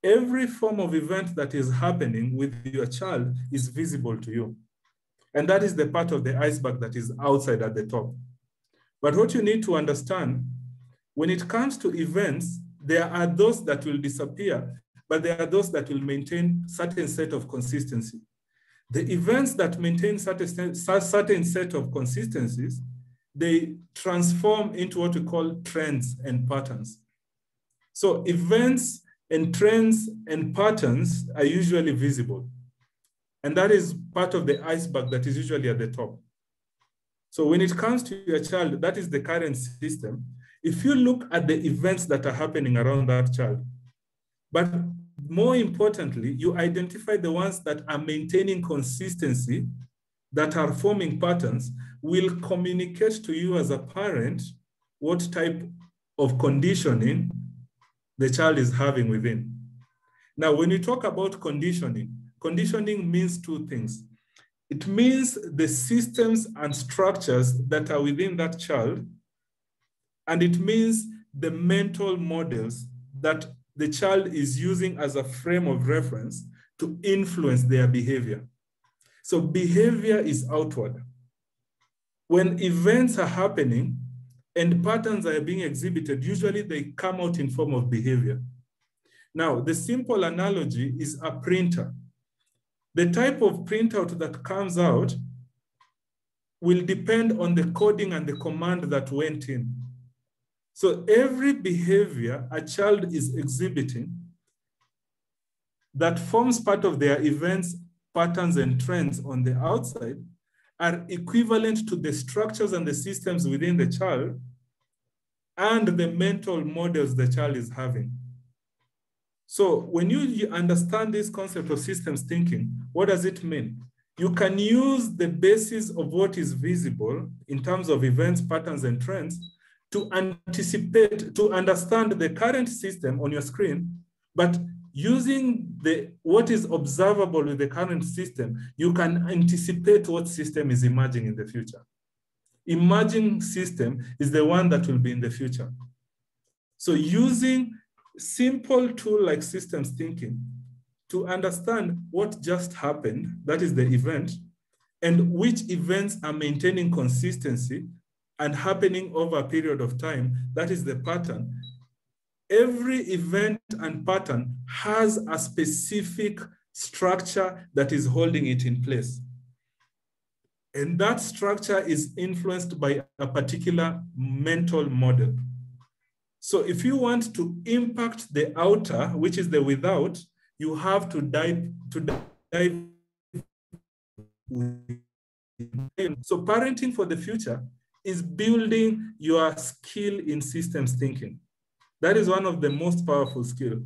Every form of event that is happening with your child is visible to you. And that is the part of the iceberg that is outside at the top. But what you need to understand, when it comes to events, there are those that will disappear, but there are those that will maintain certain set of consistency. The events that maintain certain set of consistencies, they transform into what we call trends and patterns. So events and trends and patterns are usually visible. And that is part of the iceberg that is usually at the top. So when it comes to your child, that is the current system. If you look at the events that are happening around that child, but more importantly, you identify the ones that are maintaining consistency, that are forming patterns, will communicate to you as a parent what type of conditioning the child is having within. Now, when you talk about conditioning, conditioning means two things. It means the systems and structures that are within that child, and it means the mental models that the child is using as a frame of reference to influence their behavior. So behavior is outward. When events are happening and patterns are being exhibited, usually they come out in form of behavior. Now, the simple analogy is a printer. The type of printout that comes out will depend on the coding and the command that went in. So every behavior a child is exhibiting that forms part of their events, patterns, and trends on the outside are equivalent to the structures and the systems within the child and the mental models the child is having. So when you understand this concept of systems thinking, what does it mean? You can use the basis of what is visible in terms of events, patterns, and trends to anticipate, to understand the current system on your screen, but using what is observable with the current system, you can anticipate what system is emerging in the future. Emerging system is the one that will be in the future. So using simple tool like systems thinking to understand what just happened, that is the event, and which events are maintaining consistency and happening over a period of time, that is the pattern. Every event and pattern has a specific structure that is holding it in place. And that structure is influenced by a particular mental model. So if you want to impact the outer, which is the without, you have to dive. So parenting for the future is building your skill in systems thinking. That is one of the most powerful skills.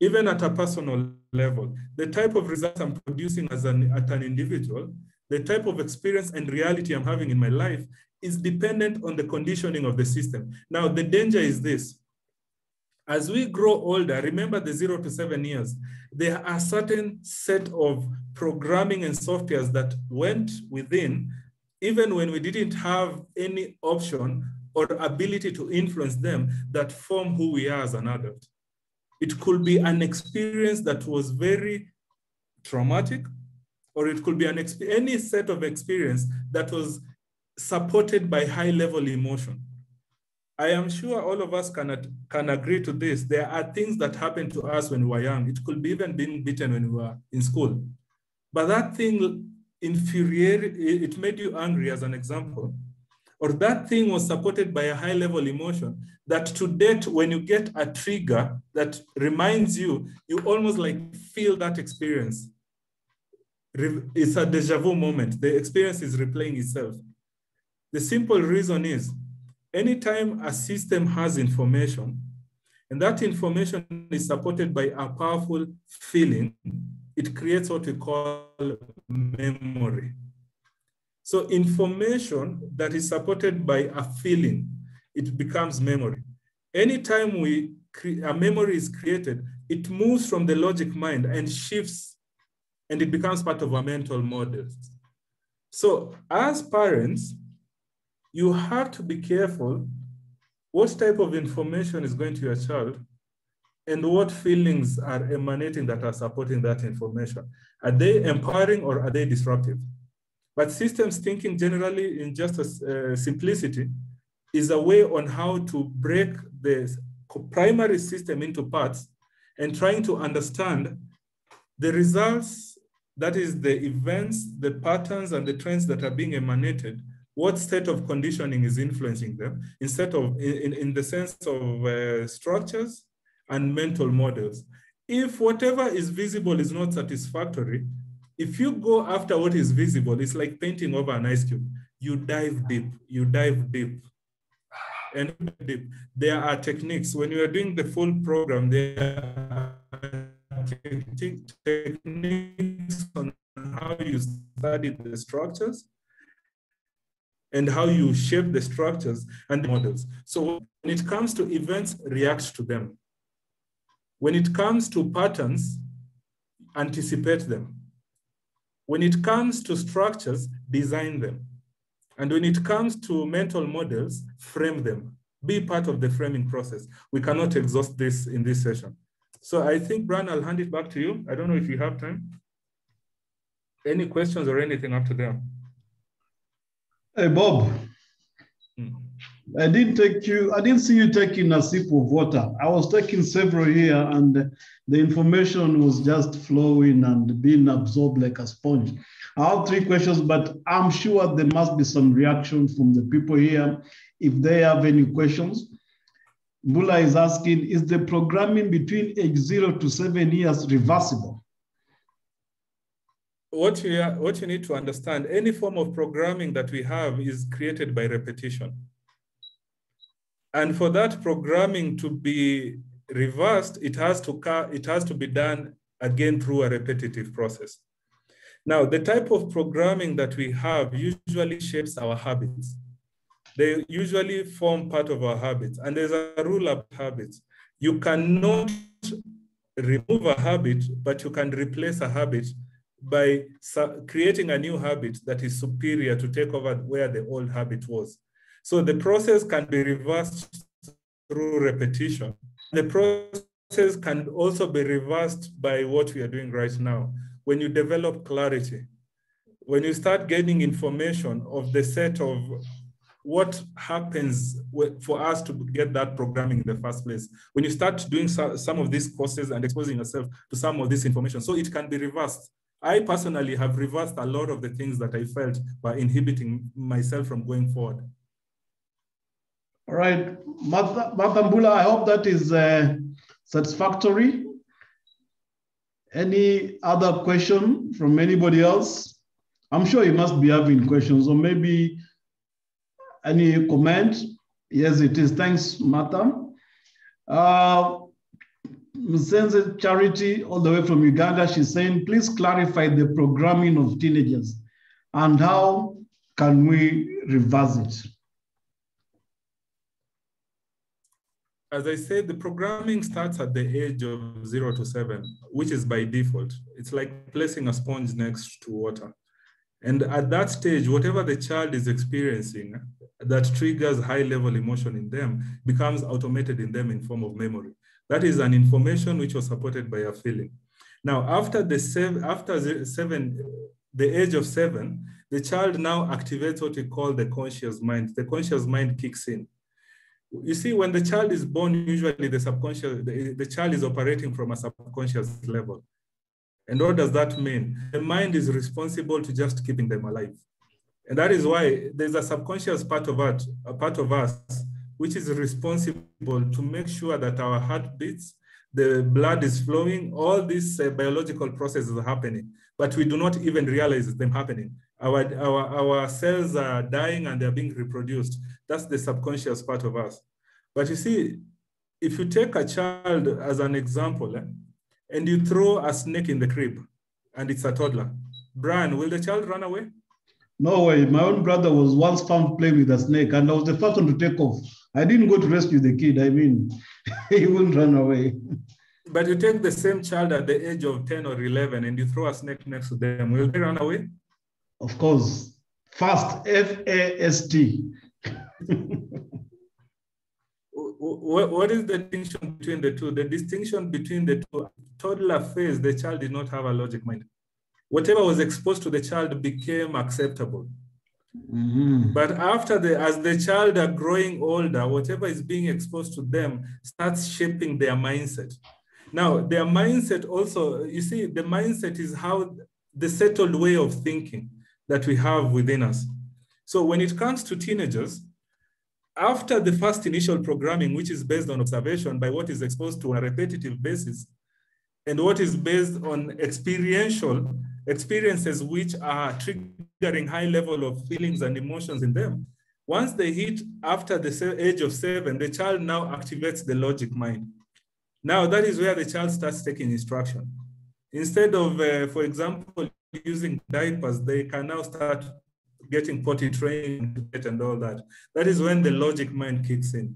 even at a personal level. The type of results I'm producing at an individual, the type of experience and reality I'm having in my life is dependent on the conditioning of the system. Now, the danger is this. As we grow older, remember the 0 to 7 years, there are certain set of programming and softwares that went within, even when we didn't have any option or ability to influence them, that form who we are as an adult. It could be an experience that was very traumatic, or it could be any set of experience that was supported by high-level emotion. I am sure all of us can agree to this. There are things that happened to us when we were young. It could be even being beaten when we were in school. But that thing infuriated, it made you angry as an example. Or that thing was supported by a high-level emotion that to date, when you get a trigger that reminds you, you almost like feel that experience. It's a deja vu moment. The experience is replaying itself. The simple reason is, anytime a system has information, and that information is supported by a powerful feeling, it creates what we call memory. So information that is supported by a feeling, it becomes memory. Anytime a memory is created, it moves from the logic mind and shifts, and it becomes part of our mental models. So as parents, you have to be careful what type of information is going to your child and what feelings are emanating that are supporting that information. Are they empowering or are they disruptive? But systems thinking generally, in just simplicity, is a way on how to break the primary system into parts and trying to understand the results, that is the events, the patterns and the trends that are being emanated, what state of conditioning is influencing them, instead of in the sense of structures and mental models. If whatever is visible is not satisfactory, if you go after what is visible, it's like painting over an ice cube. You dive deep, and deep. There are techniques. When you are doing the full program, there are techniques on how you study the structures and how you shape the structures and the models. So when it comes to events, react to them. When it comes to patterns, anticipate them. When it comes to structures, design them. And when it comes to mental models, frame them. Be part of the framing process. We cannot exhaust this in this session. So I think, Brian, I'll hand it back to you. I don't know if you have time. Any questions or anything up to there? Hey, Bob. I didn't see you taking a sip of water. I was taking several here and the information was just flowing and being absorbed like a sponge. I have 3 questions, but I'm sure there must be some reaction from the people here if they have any questions. Bula is asking, is the programming between age 0 to 7 years reversible? What you need to understand, any form of programming that we have is created by repetition. And for that programming to be reversed, it has to be done again through a repetitive process. Now, the type of programming that we have usually shapes our habits. They usually form part of our habits. And there's a rule of habits. You cannot remove a habit, but you can replace a habit by creating a new habit that is superior to take over where the old habit was. So the process can be reversed through repetition. The process can also be reversed by what we are doing right now. When you develop clarity, when you start getting information of the set of what happens for us to get that programming in the first place, when you start doing some of these courses and exposing yourself to some of this information, so it can be reversed. I personally have reversed a lot of the things that I felt were inhibiting myself from going forward. All right, Matambula, I hope that is satisfactory. Any other question from anybody else? I'm sure you must be having questions, or maybe any comment? Yes, it is. Thanks, Martha. Msenze Charity, all the way from Uganda, she's saying, please clarify the programming of teenagers and how can we reverse it? As I said, the programming starts at the age of 0 to 7, which is by default. It's like placing a sponge next to water. And at that stage, whatever the child is experiencing that triggers high-level emotion in them becomes automated in them in form of memory. That is an information which was supported by a feeling. Now, after the age of 7, the child now activates what we call the conscious mind. The conscious mind kicks in. You see, when the child is born, usually the child is operating from a subconscious level. And what does that mean? The mind is responsible to just keeping them alive. And that is why there's a subconscious part of us, which is responsible to make sure that our heart beats, the blood is flowing, all these biological processes are happening, but we do not even realize them happening. Our cells are dying and they're being reproduced. That's the subconscious part of us. But you see, if you take a child as an example, and you throw a snake in the crib and it's a toddler, Brian, will the child run away? No way. My own brother was once found playing with a snake and I was the first one to take off. I didn't go to rescue the kid. I mean, he wouldn't run away. But you take the same child at the age of 10 or 11 and you throw a snake next to them, will they run away? Of course. Fast, F-A-S-T. What is the distinction between the two? The distinction between the two, toddler phase, the child did not have a logic mind. Whatever was exposed to the child became acceptable. Mm-hmm. But as the child are growing older, whatever is being exposed to them starts shaping their mindset. Now, their mindset also, you see, the mindset is how the settled way of thinking that we have within us. So when it comes to teenagers, after the first initial programming, which is based on observation by what is exposed to on a repetitive basis, and what is based on experiences which are triggering high level of feelings and emotions in them, once they hit after the age of 7, the child now activates the logic mind. Now that is where the child starts taking instruction. Instead of, for example, using diapers, they can now start getting potty trained and all that. That is when the logic mind kicks in.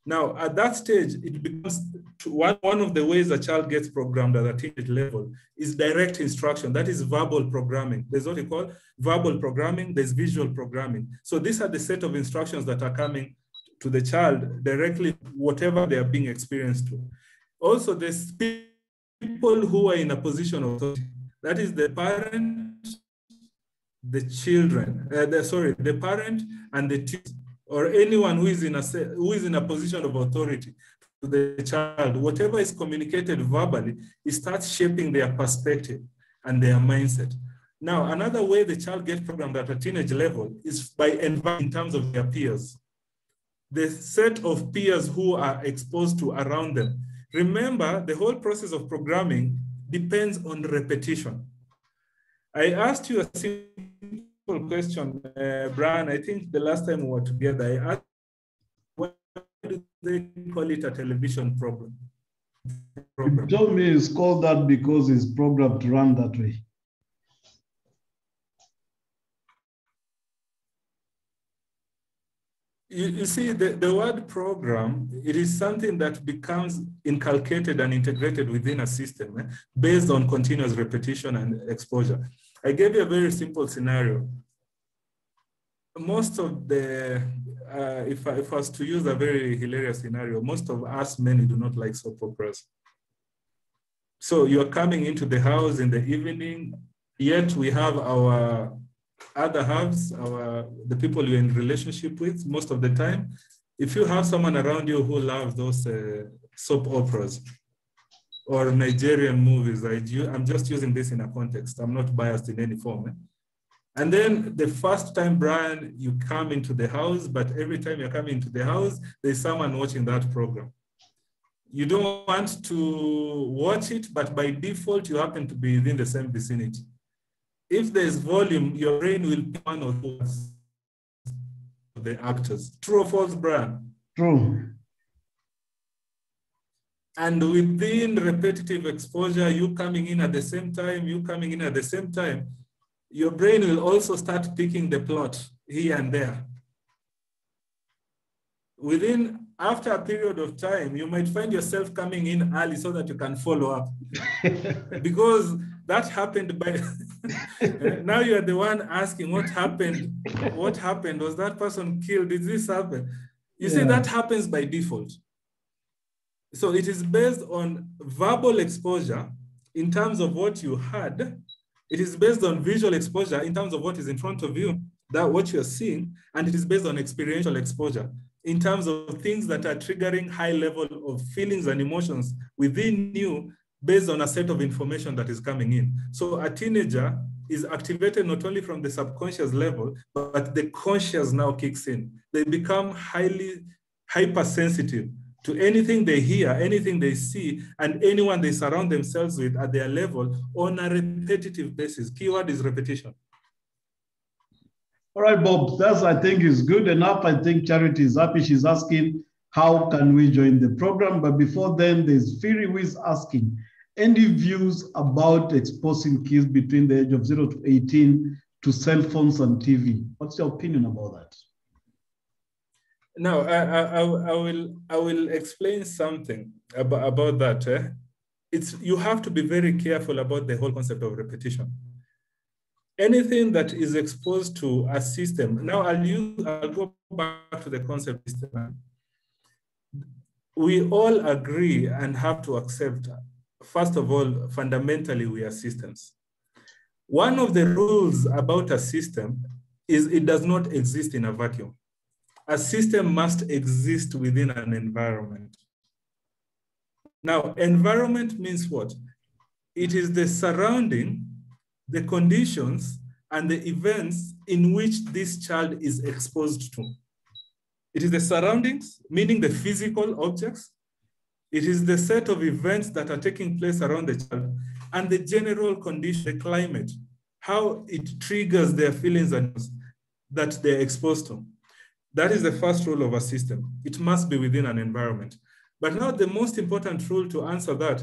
Now, at that stage, it becomes one of the ways a child gets programmed at a teenage level is direct instruction. That is verbal programming. There's what we call verbal programming, there's visual programming. So these are the set of instructions that are coming to the child directly, whatever they are being experienced to. Also, there's people who are in a position of authority. That is the parent, the children, the parent and the teacher, or anyone who is in a position of authority to the child. Whatever is communicated verbally, it starts shaping their perspective and their mindset. Now, another way the child gets programmed at a teenage level is by environment in terms of their peers. The set of peers who are exposed to around them. Remember, the whole process of programming depends on repetition. I asked you a simple question, Brian. I think the last time we were together, I asked, why do they call it a television program? You told me it's called that because it's programmed to run that way. You see, the word program, it is something that becomes inculcated and integrated within a system based on continuous repetition and exposure. I gave you a very simple scenario. Most of the, if I was to use a very hilarious scenario, most of us men do not like soap operas. So you're coming into the house in the evening, yet we have our other halves, the people you're in relationship with most of the time. If you have someone around you who loves those soap operas or Nigerian movies, I'm just using this in a context. I'm not biased in any form. And then the first time, Brian, you come into the house, but every time you're coming into the house, there's someone watching that program. You don't want to watch it, but by default, you happen to be within the same vicinity. If there's volume, your brain will pick one or two of the actors. True or false, Brian? True. And within repetitive exposure, you coming in at the same time, your brain will also start picking the plot here and there. After a period of time, you might find yourself coming in early so that you can follow up. Because that happened by, now you're the one asking what happened? What happened? Was that person killed? Did this happen? You see, that happens by default. So it is based on verbal exposure in terms of what you heard. It is based on visual exposure in terms of what is in front of you, what you're seeing, and it is based on experiential exposure in terms of things that are triggering high level of feelings and emotions within you based on a set of information that is coming in. So a teenager is activated not only from the subconscious level, but the conscious now kicks in. They become highly hypersensitive to anything they hear, anything they see, and anyone they surround themselves with at their level on a repetitive basis. Keyword is repetition. All right, Bob, that I think is good enough. I think Charity is happy. She's asking, how can we join the program? But before then, there's Firi who is asking, any views about exposing kids between the age of 0 to 18 to cell phones and TV? What's your opinion about that? Now, I will explain something about that. You have to be very careful about the whole concept of repetition. Anything that is exposed to a system. Now, I'll go back to the concept system. We all agree and have to accept, first of all, fundamentally, we are systems. One of the rules about a system is it does not exist in a vacuum. A system must exist within an environment. Now, environment means what? It is the surrounding, the conditions, and the events in which this child is exposed to. It is the surroundings, meaning the physical objects. It is the set of events that are taking place around the child, and the general condition, the climate, how it triggers their feelings and that they're exposed to. That is the first rule of a system. It must be within an environment. But now the most important rule to answer that,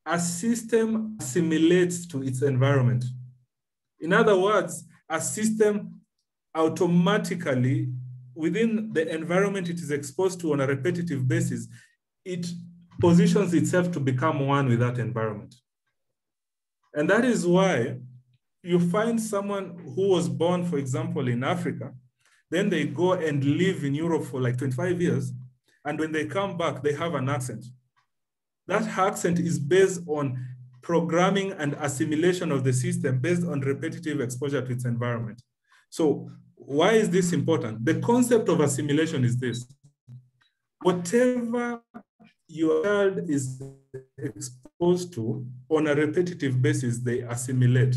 a system assimilates to its environment. In other words, a system automatically, within the environment it is exposed to on a repetitive basis, it positions itself to become one with that environment. And that is why you find someone who was born, for example, in Africa, then they go and live in Europe for like 25 years. And when they come back, they have an accent. That accent is based on programming and assimilation of the system based on repetitive exposure to its environment. So why is this important? The concept of assimilation is this. Whatever your child is exposed to on a repetitive basis, they assimilate.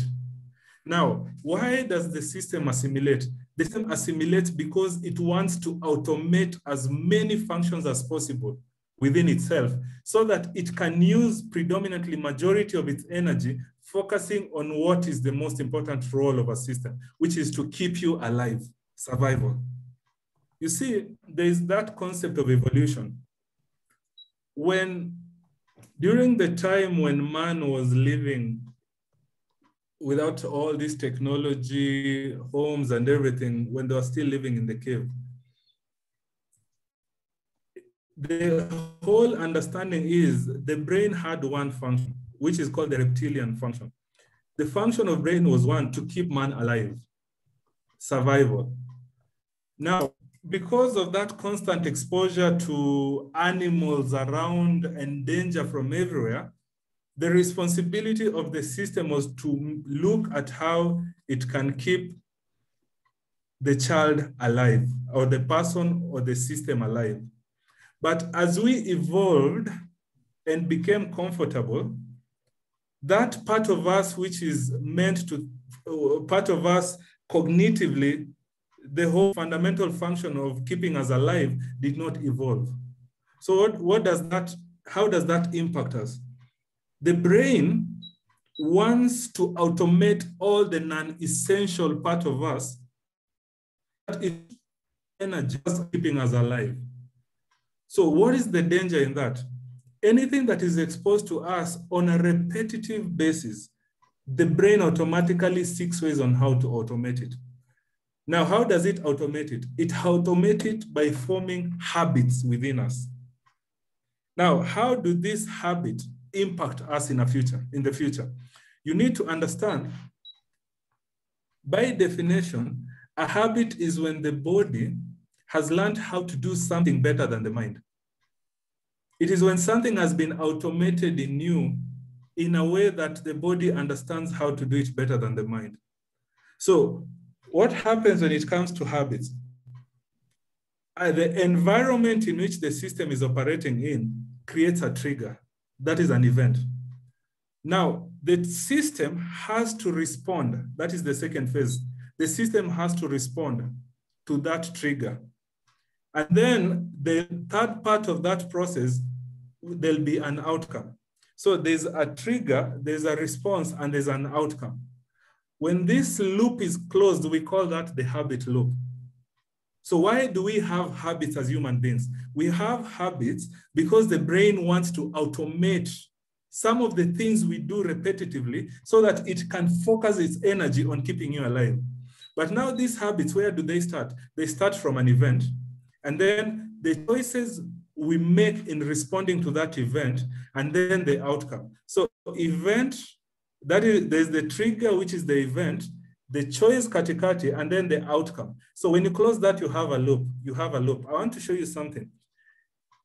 Now, why does the system assimilate? The system assimilates because it wants to automate as many functions as possible within itself so that it can use predominantly majority of its energy focusing on what is the most important role of a system, which is to keep you alive, survival. You see, there is that concept of evolution. During the time when man was living without all this technology, homes and everything, when they were still living in the cave, the whole understanding is the brain had one function, which is called the reptilian function. The function of brain was one, to keep man alive, survival. Now, because of that constant exposure to animals around and danger from everywhere, the responsibility of the system was to look at how it can keep the child alive, or the person or the system alive. But as we evolved and became comfortable, that part of us which is meant to, part of us cognitively, the whole fundamental function of keeping us alive did not evolve. So how does that impact us? The brain wants to automate all the non-essential part of us that is energy just keeping us alive. So what is the danger in that? anything that is exposed to us on a repetitive basis, the brain automatically seeks ways on how to automate it. Now, how does it automate it? It automates it by forming habits within us. Now, how do this habit impact us in the future? You need to understand, by definition, a habit is when the body has learned how to do something better than the mind. It is when something has been automated in you in a way that the body understands how to do it better than the mind. So what happens when it comes to habits? The environment in which the system is operating in creates a trigger. That is an event. Now, the system has to respond. That is the second phase. The system has to respond to that trigger. And then the third part of that process, there'll be an outcome. So there's a trigger, there's a response, and there's an outcome. When this loop is closed, we call that the habit loop. So why do we have habits as human beings? We have habits because the brain wants to automate some of the things we do repetitively so that it can focus its energy on keeping you alive. But now these habits, where do they start? They start from an event. And then the choices we make in responding to that event, and then the outcome. So event, that is, there's the trigger, which is the event, the choice katikati, and then the outcome. So when you close that, you have a loop. I want to show you something.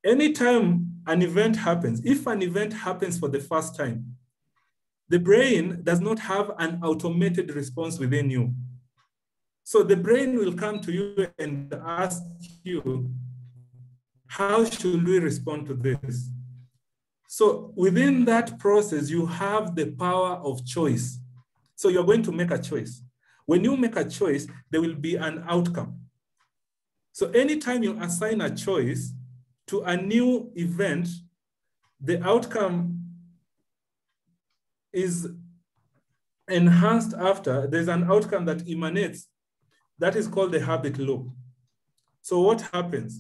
Anytime an event happens, if an event happens for the first time, the brain does not have an automated response within you. So the brain will come to you and ask you, how should we respond to this? So within that process, you have the power of choice. So you're going to make a choice. When you make a choice, there will be an outcome. So anytime you assign a choice to a new event, the outcome is enhanced after. There's an outcome that emanates. That is called the habit loop. So what happens?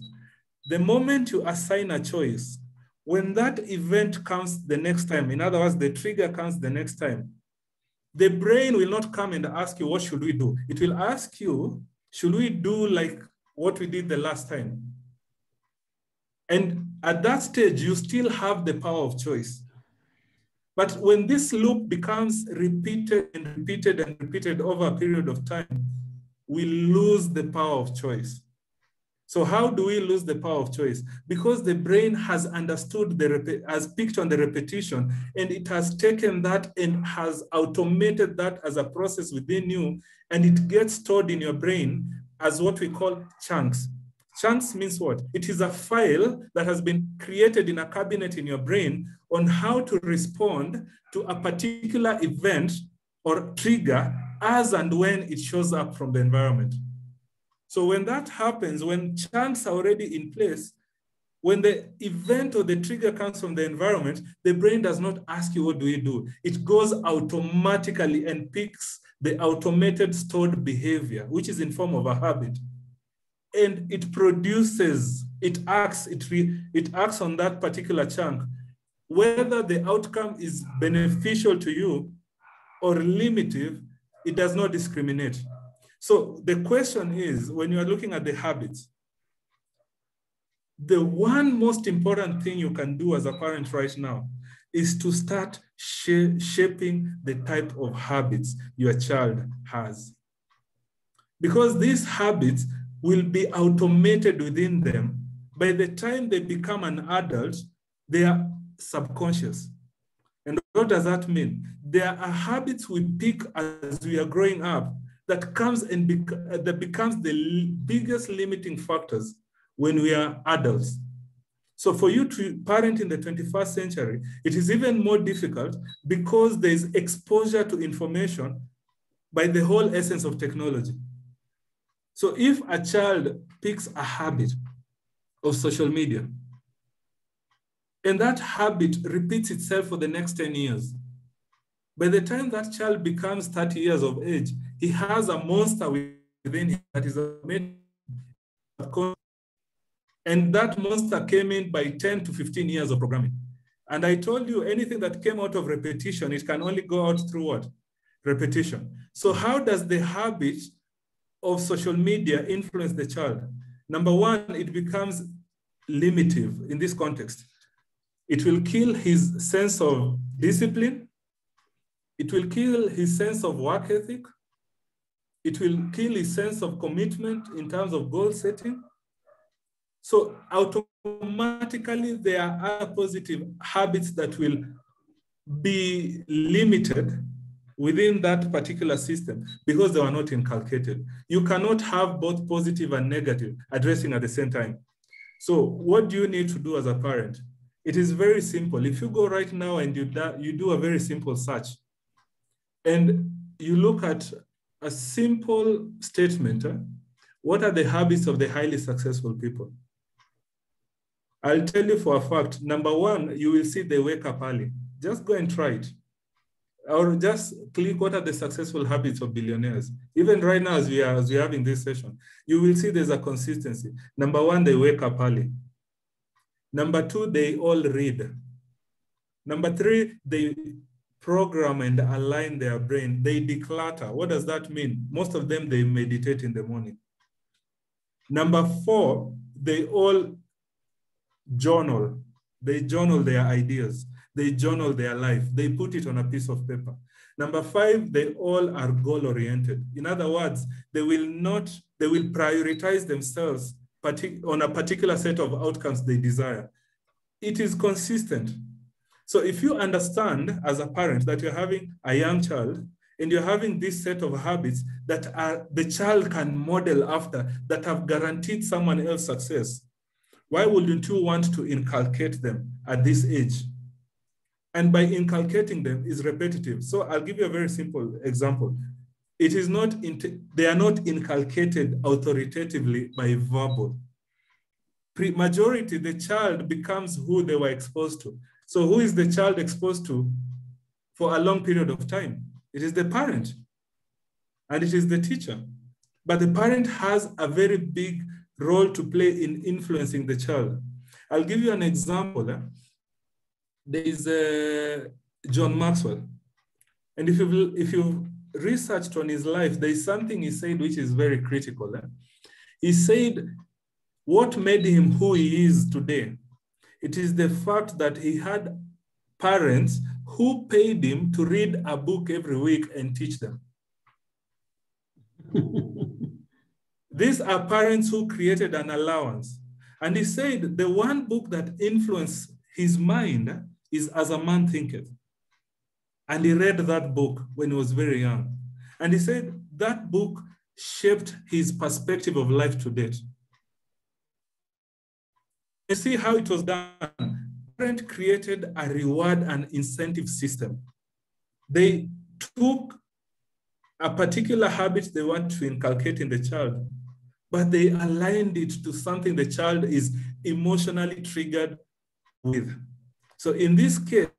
The moment you assign a choice, when that event comes the next time, in other words, the trigger comes the next time, the brain will not come and ask you, what should we do? It will ask you, should we do like what we did the last time? And at that stage, you still have the power of choice. But when this loop becomes repeated and repeated and repeated over a period of time, we lose the power of choice. So how do we lose the power of choice? Because the brain has understood, has picked on the repetition, and it has taken that and has automated that as a process within you, and it gets stored in your brain as what we call chunks. Chunks means what? It is a file that has been created in a cabinet in your brain on how to respond to a particular event or trigger as and when it shows up from the environment. So when that happens, when chunks are already in place, when the event or the trigger comes from the environment, the brain does not ask you, what do you do? It goes automatically and picks the automated stored behavior, which is in form of a habit. And it produces, it acts on that particular chunk. Whether the outcome is beneficial to you or limited, it does not discriminate. So the question is, when you are looking at the habits, the one most important thing you can do as a parent right now is to start shaping the type of habits your child has. Because these habits will be automated within them. By the time they become an adult, they are subconscious. And what does that mean? There are habits we pick as we are growing up that comes and that becomes the biggest limiting factors when we are adults. So for you to parent in the 21st century, it is even more difficult because there is exposure to information by the whole essence of technology. So if a child picks a habit of social media, and that habit repeats itself for the next 10 years, by the time that child becomes 30 years of age, he has a monster within him that is made. And that monster came in by 10 to 15 years of programming. And I told you anything that came out of repetition, it can only go out through what? Repetition. So how does the habit of social media influence the child? Number one, it becomes limitive in this context. It will kill his sense of discipline. It will kill his sense of work ethic. It will kill his sense of commitment in terms of goal setting. So automatically there are other positive habits that will be limited within that particular system because they were not inculcated. You cannot have both positive and negative addressing at the same time. So what do you need to do as a parent? It is very simple. If you go right now and you do a very simple search and you look at a simple statement, what are the habits of the highly successful people? I'll tell you for a fact, number one, you will see they wake up early. Just go and try it. Or just click what are the successful habits of billionaires. Even right now, as we are having this session, you will see there's a consistency. Number one, they wake up early. Number two, they all read. Number three, they program and align their brain. They declutter. What does that mean? Most of them, they meditate in the morning. Number four, they all journal. They journal their ideas. They journal their life. They put it on a piece of paper. Number five, they all are goal-oriented. In other words, they will prioritize themselves on a particular set of outcomes they desire. It is consistent. So if you understand as a parent that you're having a young child and you're having this set of habits that the child can model after, that have guaranteed someone else success, why wouldn't you want to inculcate them at this age? And by inculcating them is repetitive. So I'll give you a very simple example. It is not, they are not inculcated authoritatively by verbal. Majority, the child becomes who they were exposed to. So who is the child exposed to for a long period of time? It is the parent and it is the teacher. But the parent has a very big role to play in influencing the child. I'll give you an example. There is John Maxwell. And if you've researched on his life, there is something he said which is very critical. He said, what made him who he is today? It is the fact that he had parents who paid him to read a book every week and teach them. These are parents who created an allowance. And he said the one book that influenced his mind is As a Man Thinketh. And he read that book when he was very young. And he said that book shaped his perspective of life to date. You see how it was done. Parents created a reward and incentive system. They took a particular habit they want to inculcate in the child, but they aligned it to something the child is emotionally triggered with. So in this case,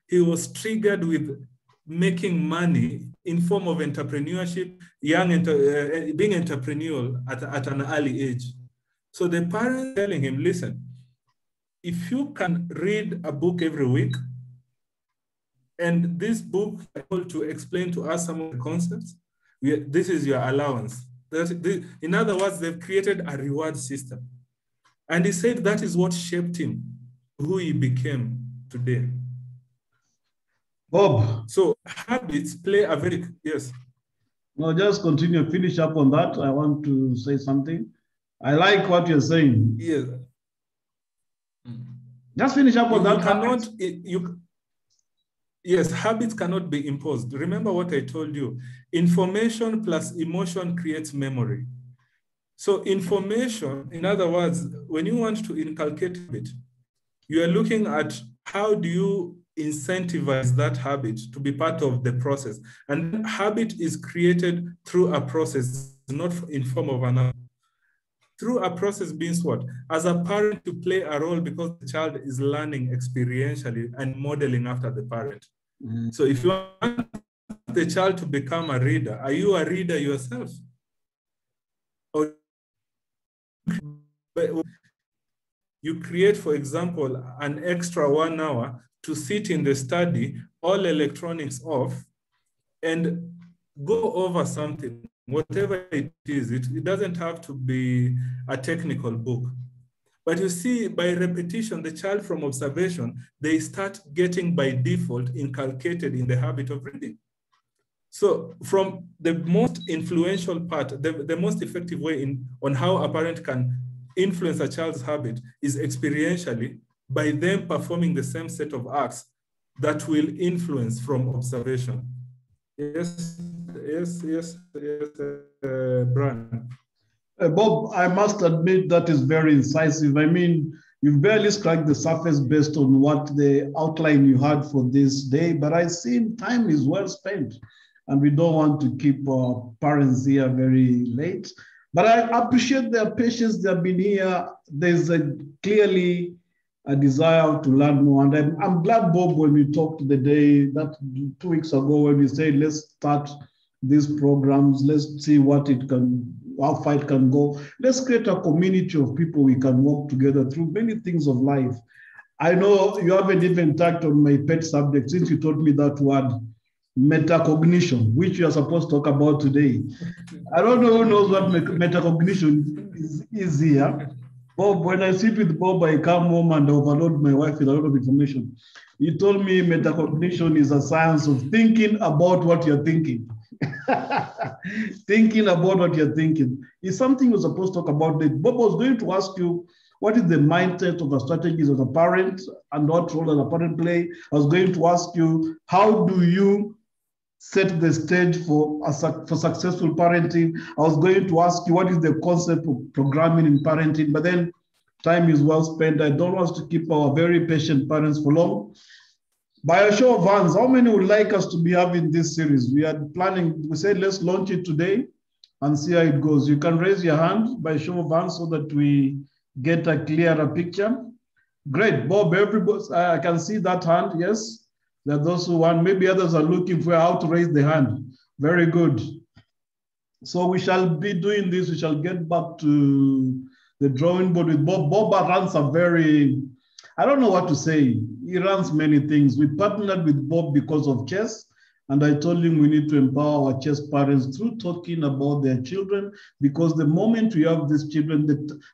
he was triggered with making money in form of entrepreneurship, being entrepreneurial at an early age. So the parents telling him, listen, if you can read a book every week, and this book is able to explain to us some of the concepts, this is your allowance. In other words, they've created a reward system. And he said that is what shaped him, who he became today. Bob. So habits play a very, yes. No, just continue, finish up on that. I want to say something. I like what you're saying. Yes. Just finish up on that. Yes, habits cannot be imposed. Remember what I told you. Information plus emotion creates memory. So information, in other words, when you want to inculcate habit, you are looking at how do you incentivize that habit to be part of the process. And habit is created through a process, not in form of another. Through a process means what? As a parent to play a role because the child is learning experientially and modeling after the parent. Mm-hmm. So if you want the child to become a reader, are you a reader yourself? Or You create, for example, an extra 1 hour to sit in the study, all electronics off, and go over something, whatever it is. It doesn't have to be a technical book. But you see, by repetition, the child from observation, they start getting by default inculcated in the habit of reading. So from the most influential part, the most effective way on how a parent can influence a child's habit is experientially by them performing the same set of acts that will influence from observation. Yes, Brian. Bob, I must admit that is very incisive. I mean, you've barely scratched the surface based on what the outline you had for this day, but I see time is well spent and we don't want to keep our parents here very late. But I appreciate their patience. They've been here. There's clearly a desire to learn more. And I'm glad, Bob, when we talked the day, that 2 weeks ago, when we said, let's start these programs, let's see how far it can go. Let's create a community of people we can work together through many things of life. I know you haven't even touched on my pet subject since you taught me that word, metacognition, which you are supposed to talk about today. I don't know who knows what metacognition is here. Bob, when I sit with Bob, I come home and overload my wife with a lot of information. He told me metacognition is a science of thinking about what you're thinking. Thinking about what you're thinking. It's something we're supposed to talk about. Bob was going to ask you, what is the mindset of a strategist as a parent and what role does a parent play? I was going to ask you, how do you set the stage for successful parenting? I was going to ask you, what is the concept of programming in parenting? But then time is well spent. I don't want to keep our very patient parents for long. By a show of hands, how many would like us to be having this series? We are planning, we said, let's launch it today and see how it goes. You can raise your hand by show of hands so that we get a clearer picture. Great, Bob, everybody, I can see that hand, yes. There are those who want, maybe others are looking for how to raise the hand. Very good. So we shall be doing this. We shall get back to the drawing board with Bob. Bob runs a very, I don't know what to say. He runs many things. We partnered with Bob because of chess. And I told him we need to empower our chess parents through talking about their children, because the moment we have these children,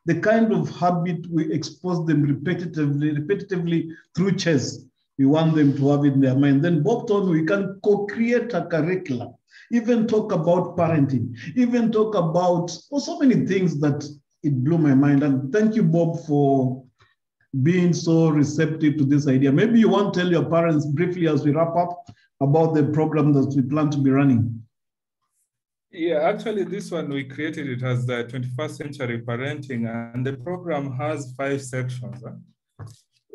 the kind of habit we expose them repetitively through chess, we want them to have it in their mind. Then Bob told me we can co-create a curriculum, even talk about parenting, even talk about so many things that it blew my mind. And thank you, Bob, for being so receptive to this idea. Maybe you want to tell your parents briefly as we wrap up about the program that we plan to be running. Yeah, actually this one, we created it as the 21st Century Parenting, and the program has 5 sections.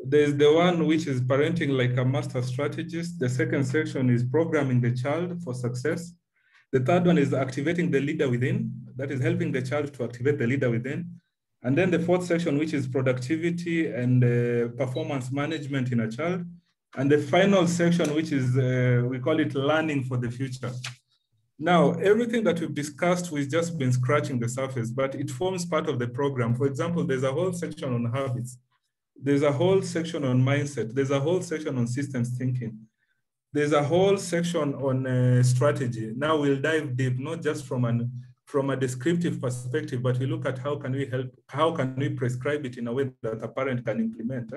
There's the one which is parenting like a master strategist. The second section is programming the child for success. The third one is activating the leader within, that is helping the child to activate the leader within. And then the fourth section, which is productivity and performance management in a child. And the final section, which is, we call it learning for the future. Now, everything that we've discussed, we've just been scratching the surface, but it forms part of the program. For example, there's a whole section on habits. There's a whole section on mindset. There's a whole section on systems thinking. There's a whole section on strategy. Now we'll dive deep, not just from a descriptive perspective, but we look at how can we help, how can we prescribe it in a way that a parent can implement.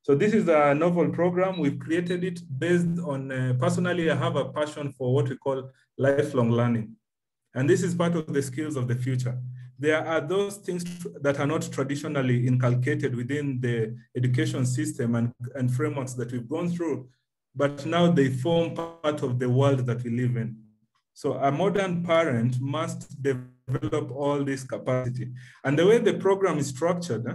So this is a novel program. We've created it based on, personally, I have a passion for what we call lifelong learning. And this is part of the skills of the future. There are those things that are not traditionally inculcated within the education system and frameworks that we've gone through, but now they form part of the world that we live in. So a modern parent must develop all this capacity. And the way the program is structured,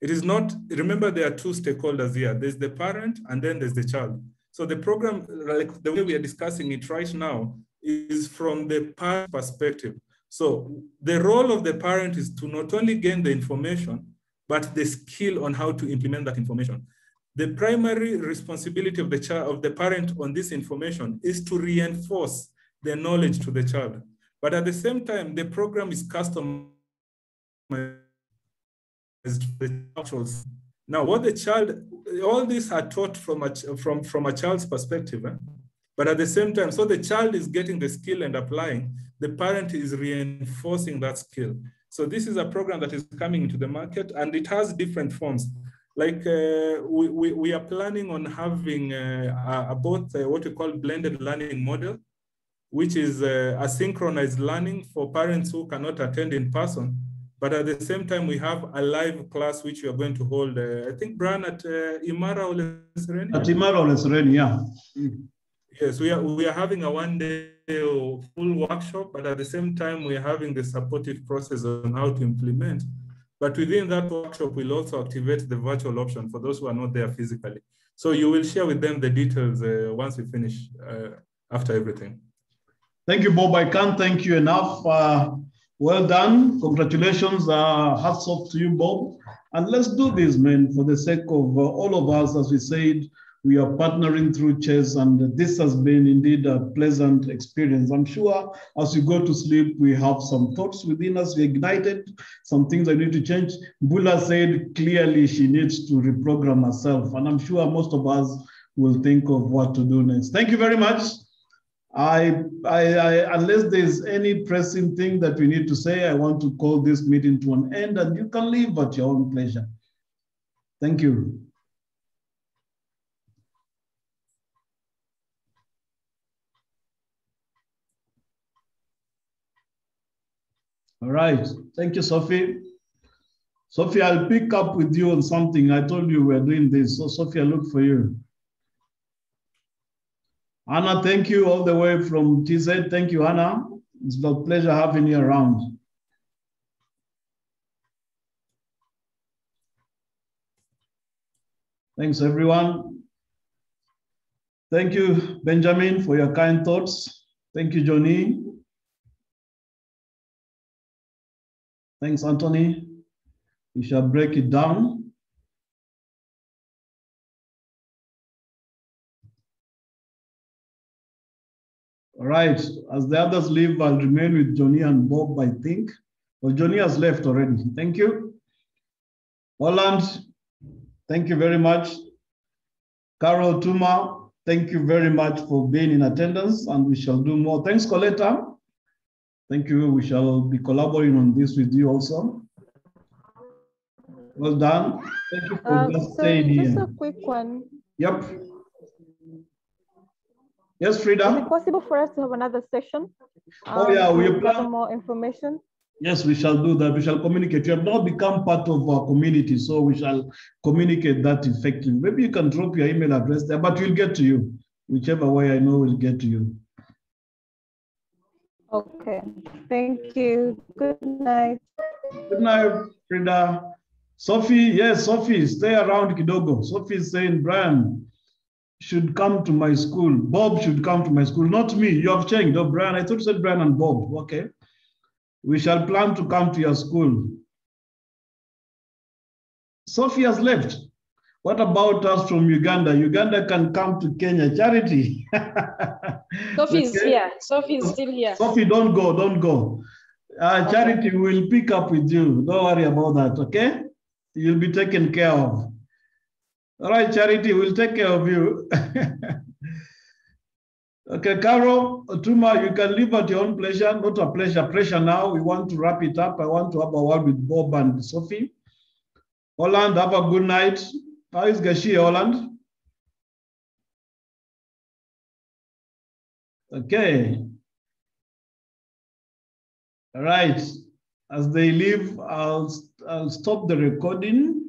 it is not, remember there are 2 stakeholders here. There's the parent and then there's the child. So the program, like the way we are discussing it right now, is from the parent perspective. So the role of the parent is to not only gain the information, but the skill on how to implement that information. The primary responsibility of the parent on this information is to reinforce the knowledge to the child. But at the same time, the program is customized to the Now, what the child, all these are taught from a child's perspective, but at the same time, so the child is getting the skill and applying, the parent is reinforcing that skill. So this is a program that is coming into the market, and it has different forms. Like we are planning on having both what we call blended learning model, which is asynchronized learning for parents who cannot attend in person. But at the same time, we have a live class which we are going to hold, I think, Brian, at Imara or Sereni? At Imara or Sereni, yeah. Yes, we are having a one-day full workshop, but at the same time, we are having the supportive process on how to implement. But within that workshop, we'll also activate the virtual option for those who are not there physically. So you will share with them the details once we finish after everything. Thank you, Bob. I can't thank you enough. Well done. Congratulations. Hats off to you, Bob. And let's do this, man, for the sake of all of us. As we said, we are partnering through chess, and this has been indeed a pleasant experience. I'm sure as you go to sleep, we have some thoughts within us. We ignited some things that need to change. Bula said clearly she needs to reprogram herself, and I'm sure most of us will think of what to do next. Thank you very much. Unless there's any pressing thing that we need to say, I want to call this meeting to an end, and you can leave at your own pleasure. Thank you. All right. Thank you, Sophie. Sophie, I'll pick up with you on something. I told you we're doing this. So, Sophie, I'll look for you. Anna, thank you all the way from TZ. Thank you, Anna. It's a pleasure having you around. Thanks, everyone. Thank you, Benjamin, for your kind thoughts. Thank you, Johnny. Thanks, Anthony. We shall break it down. All right, as the others leave, I'll remain with Johnny and Bob, I think. Well, Johnny has left already. Thank you. Holland, thank you very much. Carol Tuma, thank you very much for being in attendance, and we shall do more. Thanks, Coletta. Thank you. We shall be collaborating on this with you also. Well done. Thank you for just staying here. Just a quick one. Yep. Yes, Frida. Is it possible for us to have another session? Oh yeah, we gather more information. Yes, we shall do that. We shall communicate. You have now become part of our community, so we shall communicate that effectively. Maybe you can drop your email address there, but we'll get to you. Whichever way I know we'll get to you. Okay. Thank you. Good night. Good night, Frida. Sophie, yes, Sophie, stay around kidogo. Sophie is saying, Brian should come to my school. Bob should come to my school. Not me. You have changed. Oh, Brian, I thought you said Brian and Bob. Okay. We shall plan to come to your school. Sophie has left. What about us from Uganda? Uganda can come to Kenya. Charity. Sophie is here. Sophie is still here. Sophie, don't go. Don't go. Charity will pick up with you. Don't worry about that, okay? You'll be taken care of. All right, Charity, we'll take care of you. Okay, Carol, Tuma, you can leave at your own pleasure, not a pressure now. We want to wrap it up. I want to have a word with Bob and Sophie. Holland, have a good night. How is Gashi, Holland? Okay. All right. As they leave, I'll stop the recording.